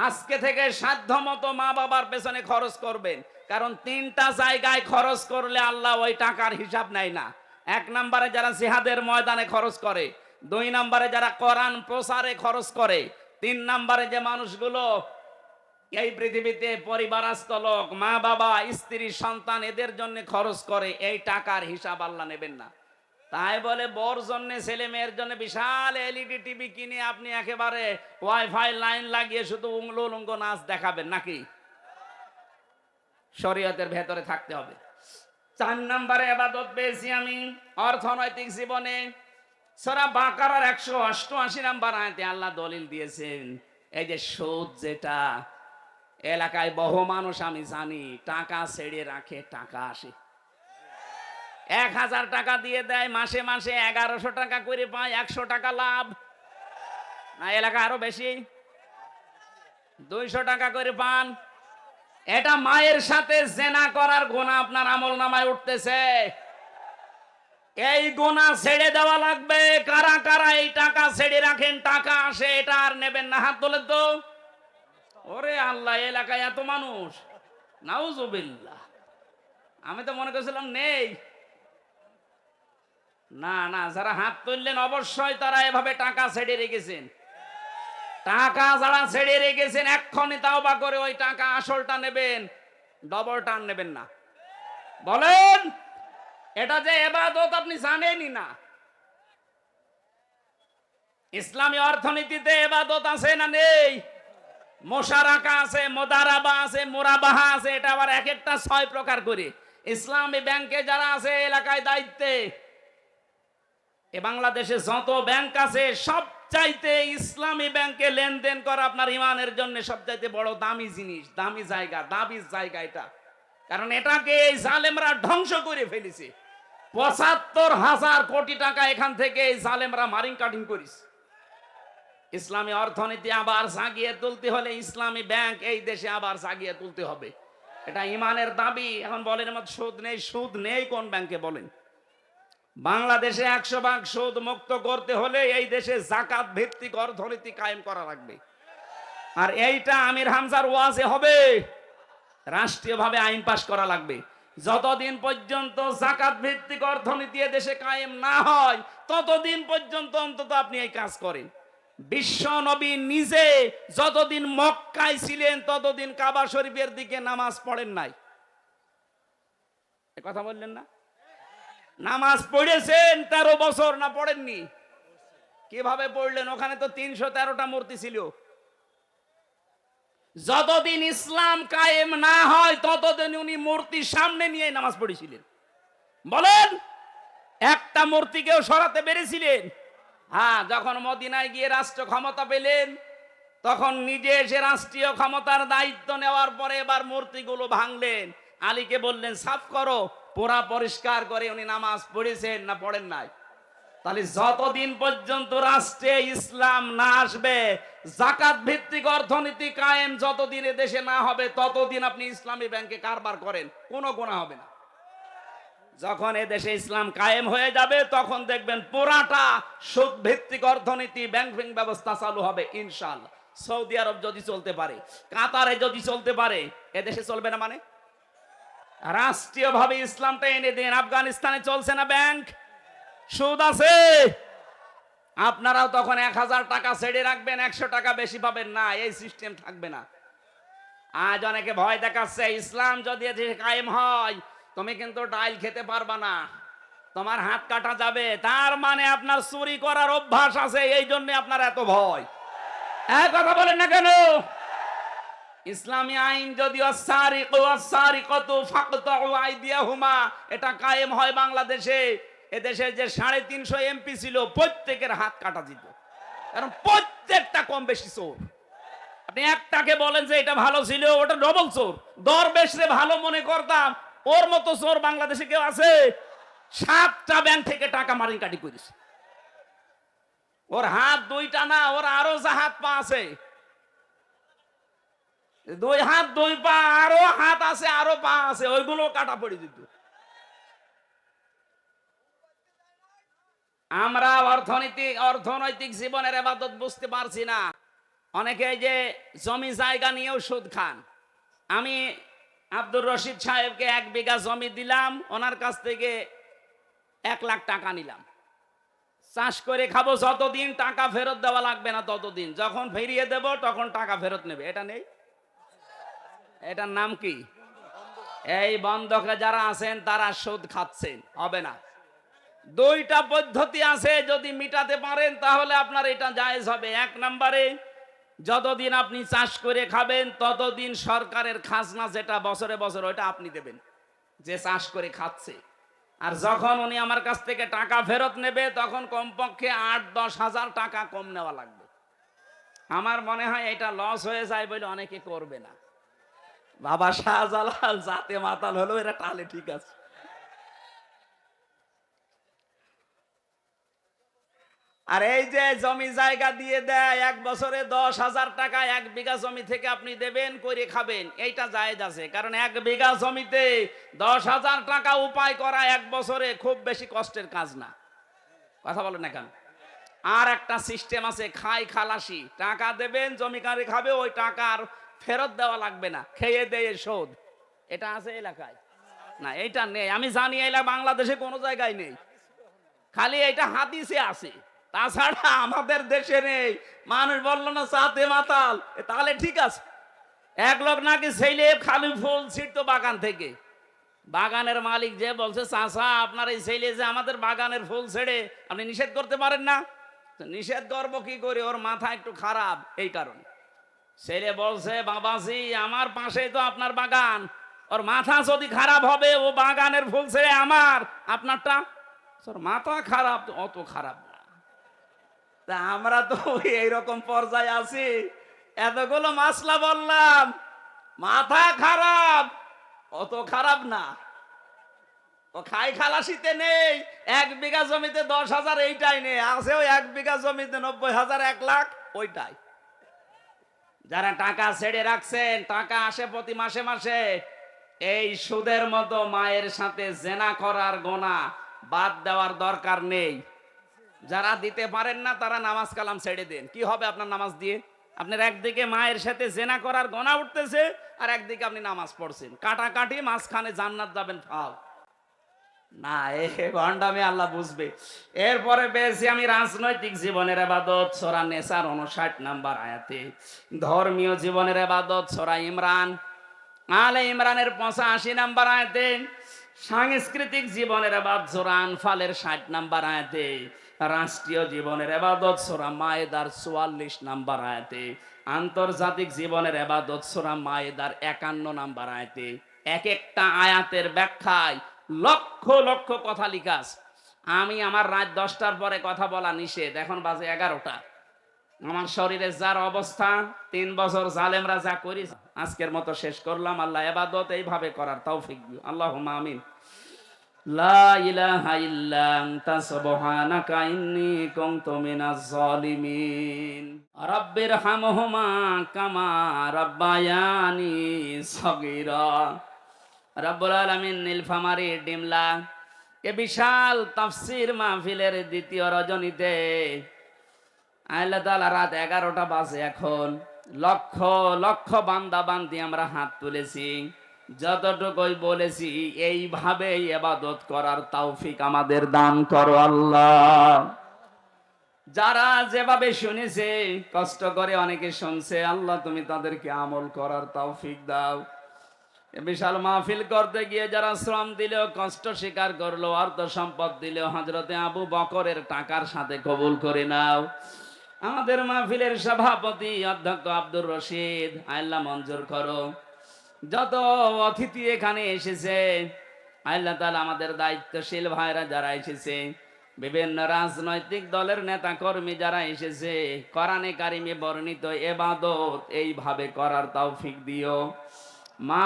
আজকে থেকে সাধ্য মতো মা বাবার পেছনে খরচ করবেন, কারণ 3টা জায়গায় খরচ করলে আল্লাহ ওই টাকার হিসাব নেয় না। 1 নম্বরে যারা জিহাদের ময়দানে খরচ করে, 2 নম্বরে যারা কোরআন প্রচারে খরচ করে, 3 নম্বরে যে মানুষগুলো এই পৃথিবীতে পরিবারস্থ লোক, মা বাবা, স্ত্রী, সন্তান, এদের জন্য খরচ করে, এই টাকার হিসাব আল্লাহ নেবেন না। তাই বলে বর জন্য, ছেলে মেয়ের জন্য বিশাল এলইডি টিভি কিনে আপনি একেবারে ওয়াইফাই লাইন লাগিয়ে শুধু উংলো উলঙ্গ নাচ দেখাবেন নাকি? শরীয়তের ভেতরে থাকতে হবে। 4 নম্বরে ইবাদত পেয়েছি আমি অর্থনৈতিক জীবনে। সূরা বাকারার 188 নম্বর আয়াতে আল্লাহ দলিল দিয়েছেন, এই যে সুদ, যেটা এলাকায় বহু মানুষ আমি জানি টাকা ছেড়ে রাখে, টাকা আসে, 1000 টাকা দিয়ে দেয়, মাসে মাসে 1100 টাকা করে পায়, 100 টাকা লাভ না, এলাকা আরো বেশি, 200 টাকা করে পান। এটা মায়ের সাথে জেনা করার গুনাহ আপনার আমলনামায় উঠতেছে। এই গুনাহ ছেড়ে দেওয়া লাগবে। কারা কারা এই টাকা ছেড়ে রাখেন, টাকা আসে, এটা আর নেবেন না? হাত তোলেন তো। ওরে আল্লাহ, এলাকায় এত মানুষ, নাউজুবিল্লাহ। আমি তো মনে করছিলাম নেই। না না, যারা হাত তুললেন অবশ্যই তারা এভাবে টাকা ছেড়ে রেখেছেন। টাকা যারা ছেড়ে রেখেছেন এক্ষুনি তাওবা করে ওই টাকা আসলটা নেবেন, ডবল টান নেবেন না। বলেন, এটা যে ইবাদত আপনি জানেনই না। ইসলামী অর্থনীতিতে ইবাদত আছে না নেই? মুশারাকা আছে, মুদারাবা আছে, মুরাবাহা আছে, এটা আবার এক একটা 6 প্রকার করে। ইসলামী ব্যাংকে যারা আছে এলাকায় দায়িত্বে, এ বাংলাদেশে যত ব্যাংক আছে সবচাইতে ইসলামী ব্যাংকে লেনদেন করা আপনার ইমানের জন্য সবচাইতে বড় দামি জিনিস, দামি জায়গা, দাবির জায়গা এটা। কারণ এটাকে এই জালেমরা ধ্বংস করে ফেলেছে। ৭৫,০০০ কোটি টাকা এখান থেকে এই জালেমরা মারিং কাটিং করিস। ইসলামী অর্থনীতি আবার জাগিয়ে তুলতে হলে ইসলামী ব্যাংক এই দেশে আবার জাগিয়ে তুলতে হবে, এটা ইমানের দাবি। এখন বলেন আমার সুদ নেই, সুদ নেই কোন ব্যাংকে বলেন? বাংলাদেশে 100% সুদ মুক্ত করতে হলে এই দেশে যাকাত ভিত্তিক অর্থনীতি কায়েম করা লাগবে। আর এইটা আমির হামজার ওয়াজে হবে, রাষ্ট্রীয়ভাবে আইন পাশ করা লাগবে। যতদিন পর্যন্ত যাকাত ভিত্তিক অর্থনীতি দেশে কায়েম না হয় ততদিন পর্যন্ত অন্তত আপনি এই কাজ করেন। বিশ্ব নবী নিজে যতদিন মক্কায় ছিলেন ততদিন কাবা শরীফের দিকে নামাজ পড়েন নাই। এ কথা বললেন না? নামাজ পড়েছেন 13 বছর, না পড়েননি? কিভাবে পড়লেন? ওখানে তো 313টা মূর্তি ছিল। যতদিন ইসলাম কায়েম না হয় ততদিন উনি মূর্তির সামনে নিয়ে নামাজ পড়েছিলেন। বলেন, একটা মূর্তিকেও সরাতে পেরেছিলেন? হ্যাঁ, যখন মদিনায় গিয়ে রাষ্ট্র ক্ষমতা পেলেন তখন নিজে এসে রাষ্ট্রীয় ক্ষমতার দায়িত্ব নেওয়ার পরে এবার মূর্তিগুলো ভাঙলেন। আলীকে বললেন সাফ করো, পোড়া পরিষ্কার করে। উনি নামাজ পড়েছেন না পড়েন নাই? তাহলে যতদিন পর্যন্ত রাষ্ট্রে ইসলাম না আসবে, যাকাত ভিত্তিক অর্থনীতি কায়েম যতদিন দেশে না হবে ততদিন আপনি ইসলামী ব্যাংকে কারবার করেন, কোনো গুনাহ হবে না। যখন দেশে ইসলাম কায়েম হয়ে যাবে তখন দেখবেন পুরাটা সুদ ভিত্তিক অর্থনীতি, ব্যাংক ব্যবস্থা চালু হবে ইনশাআল্লাহ। সৌদি আরব যদি চলতে পারে, কাতারে যদি চলতে পারে, এদেশে চলবে না মানে? রাষ্ট্রীয়ভাবে ইসলামটা এনে দেন। আফগানিস্তানে চলছে না ব্যাংক, সুদ আছে। আপনারাও তখন 1000 টাকা ছেড়ে রাখবেন, 100 টাকা বেশি পাবেন না, এই সিস্টেম থাকবে না। আজ অনেকে ভয় দেখাচ্ছে ইসলাম যদি কায়েম হয় তুমি কিন্তু ডাল খেতে পারবা না, তোমার হাত কাটা যাবে। তার মানে আপনার চুরি করার অভ্যাস আছে, এই জন্য আপনার এত ভয়। এক কথা বলেন না কেন? ইসলামী আইন যদিও এটা কায়েম হয় বাংলাদেশে, এদেশের যে 350 এমপি ছিল প্রত্যেকের হাত কাটা যেত, কারণ প্রত্যেকটা কম বেশি চোর। আপনি একটাকে বলেন যে এটা ভালো ছিল, ওটা ডবল চোর। দরবেশরে ভালো মনে করতাম, ওর মতো চোর বাংলাদেশে কেউ আছে? 7টা ব্যাংক থেকে টাকা মারিনকাটি করেছে। ওর হাত 2টা না, ওর আরো যা হাত পা আছে, 2 হাত 2 পা, আরো হাত আছে, আরো পা আছে, ওইগুলো কাটা পড়ে দিত। আমরা অর্থনৈতিক জীবনের ইবাদত বুঝতে পারছি না। অনেকে যে জমি জায়গা নিয়েও সুদ খান। আমি আব্দুর রশিদ সাহেবকে 1 বিঘা জমি দিলাম, ওনার কাছ থেকে 1 লাখ টাকা নিলাম। চাষ করে খাবো যতদিন, টাকা ফেরত দেওয়া লাগবে না ততদিন। যখন ফিরিয়ে দেব তখন টাকা ফেরত নেবে। এটা নেই? এটার নাম কি? এই বন্ধকে যারা আছেন তারা সুদ খাচ্ছেন। হবে না। 2টা পদ্ধতি আছে, যদি মিটাতে পারেন তাহলে আপনার এটা জায়েজ হবে। 1 নম্বরে, যতদিন আপনি চাষ করে খাবেন ততদিন সরকারের খাজনা যেটা বছরে বছর, ওইটা আপনি দেবেন যে চাষ করে খাচ্ছে। আর যখন উনি আমার কাছ থেকে টাকা ফেরত নেবে তখন কমপক্ষে 8-10 হাজার টাকা কম নেওয়া লাগবে। আমার মনে হয় এটা লস হয়ে যায় বলে অনেকে করবে না। বাবা শাহজালাল জাতে মাতাল হলো, এরা টালে ঠিক আছে। আর এই যে জমি জায়গা দিয়ে দেয় 1 বছরে 10,000 টাকা 1 বিঘা জমি থেকে আপনি দেবেন, করে খাবেন, এইটা জায়েজ আছে। কারণ 1 বিঘা জমিতে 10,000 টাকা উপায় করা 1 বছরে খুব বেশি কষ্টের কাজ না। কথা বলেন না কেন? আর একটা সিস্টেম আছে, খাই খালাসি। টাকা দেবেন, জমি কারে খাবে, ওই টাকার ফেরত দেওয়া লাগবে না, খেয়ে দেয়ে শোধ। এটা আছে এলাকায়? না, এটা নেই। আমি জানি এলাকা বাংলাদেশে কোনো জায়গায় নেই, খালি এটা হাদিসে আছে, তাছাড়া আমাদের দেশে নেই। মানুষ বললো না চাতে মাতাল, তাহলে ঠিক আছে। 1 লোক নাকি ছেলে খালি ফুল ছিটতো বাগান থেকে। বাগানের মালিক যে বলছে, চাচা আপনার এই ছেলে যে আমাদের বাগানের ফুল ছেড়ে, আপনি নিষেধ করতে পারেন না? নিষেধ করবো কি করে, ওর মাথা একটু খারাপ, এই কারণে। ছেলে বলছে, বাবাজি আমার পাশেই তো আপনার বাগান, ওর মাথা যদি খারাপ হবে, ও বাগানের ফুল ছেড়ে আমার, আপনারটা। ওর মাথা খারাপ, অত খারাপ না। তা আমরা তো এইরকম পর্যায়ে আছি, এতগুলো মাসলা বললাম, মাথা খারাপ, অত খারাপ না। ও খাই খালাসিতে নেই। 1 বিঘা জমিতে 10,000, এইটাই নেই। আছেও 1 বিঘা জমিতে 90,000, 1 লাখ, ওইটাই। যারা টাকা ছেড়ে রাখছেন, টাকা আসে প্রতি মাসে মাসে, এই সুদের মতো মায়ের সাথে জেনা করার গুনাহ বাদ দেওয়ার দরকার নেই। যারা দিতে পারেন না তারা নামাজ কালাম ছেড়ে দেন। কি হবে আপনার নামাজ দিয়ে? আপনার একদিকে মায়ের সাথে জেনা করার গুনাহ উঠতেছে, আর একদিকে আপনি নামাজ পড়ছেন, কাটাকাটি, মাঝখানে জান্নাত যাবেন ফাও না। এ গন্ডামে আল্লাহ বুঝবে। এরপরে পেয়েছি আমি রাজনৈতিক জীবনের ইবাদত, সূরা নেসার 59 নম্বর আয়াতে। ধর্মীয় জীবনের ইবাদত সূরা ইমরান, আলে ইমরানের 85 নম্বর আয়াতে। সাংস্কৃতিক জীবনের ইবাদত সূরা আনফালের 60 নম্বর আয়াতে। রাষ্ট্রীয় জীবনের ইবাদত সূরা মায়েদার 44 নম্বর আয়াতে। আন্তর্জাতিক জীবনের ইবাদত সূরা মায়েদার 51 নম্বর আয়াতে। এক একটা আয়াতের ব্যাখ্যায় লক্ষ লক্ষ কথা লিখা আছে। আমি আমার রাত 10টার পরে কথা বলা নিষেধ, এখন বাজে 11টা। আমার শরীরে যার অবস্থা, 3 বছর জালেমরা যা করি, আজকের মতো শেষ করলাম। আল্লাহ ইবাদত এইভাবে করার তৌফিক দিও, আল্লাহুম্মা আমিন। লা ইলাহা ইল্লা আনতা সুবহানাকা ইন্নী কুনতু মিনাজ জালিমিন। রাব্বিরহামহুমা কামা রাব্বায়ানি সগীরা। রব্বুল আলামিন নীলফামারী ডিমলা এ বিশাল তাফসীর মাহফিলের দ্বিতীয় রজনীতে আল্লাহ তাআলা রাত 11টা বাজে এখন লক্ষ লক্ষ বান্দা বান্দি আমরা হাত তুলেছি। যতটুকুই বলেছি এইভাবে ইবাদত করার তৌফিক আমাদের দান করো আল্লাহ। যারা যেভাবে শুনেছে, কষ্ট করে অনেকে শুনছে, আল্লাহ তুমি তাদেরকে আমল করার তৌফিক দাও। বিশাল মাহফিল করতে গিয়ে যারা শ্রম দিল, কষ্ট স্বীকার করলো, অর্থ সম্পদ দিল, হযরতে আবু বকরের টাকার সাথে কবুল করে নাও। আমাদের মাহফিলের সভাপতি অধ্যক্ষ আব্দুর রশিদ, আল্লাহ মঞ্জুর করো। যত অতিথি এখানে এসেছে, আল্লাহ তাআলা আমাদের দায়িত্বশীল ভাইরা যারা এসেছে, বিভিন্ন রাজনৈতিক দলের নেতা কর্মী যারা এসেছে, কোরআনে কারিমে বর্ণিত ইবাদত এইভাবে করার তৌফিক দিও। মা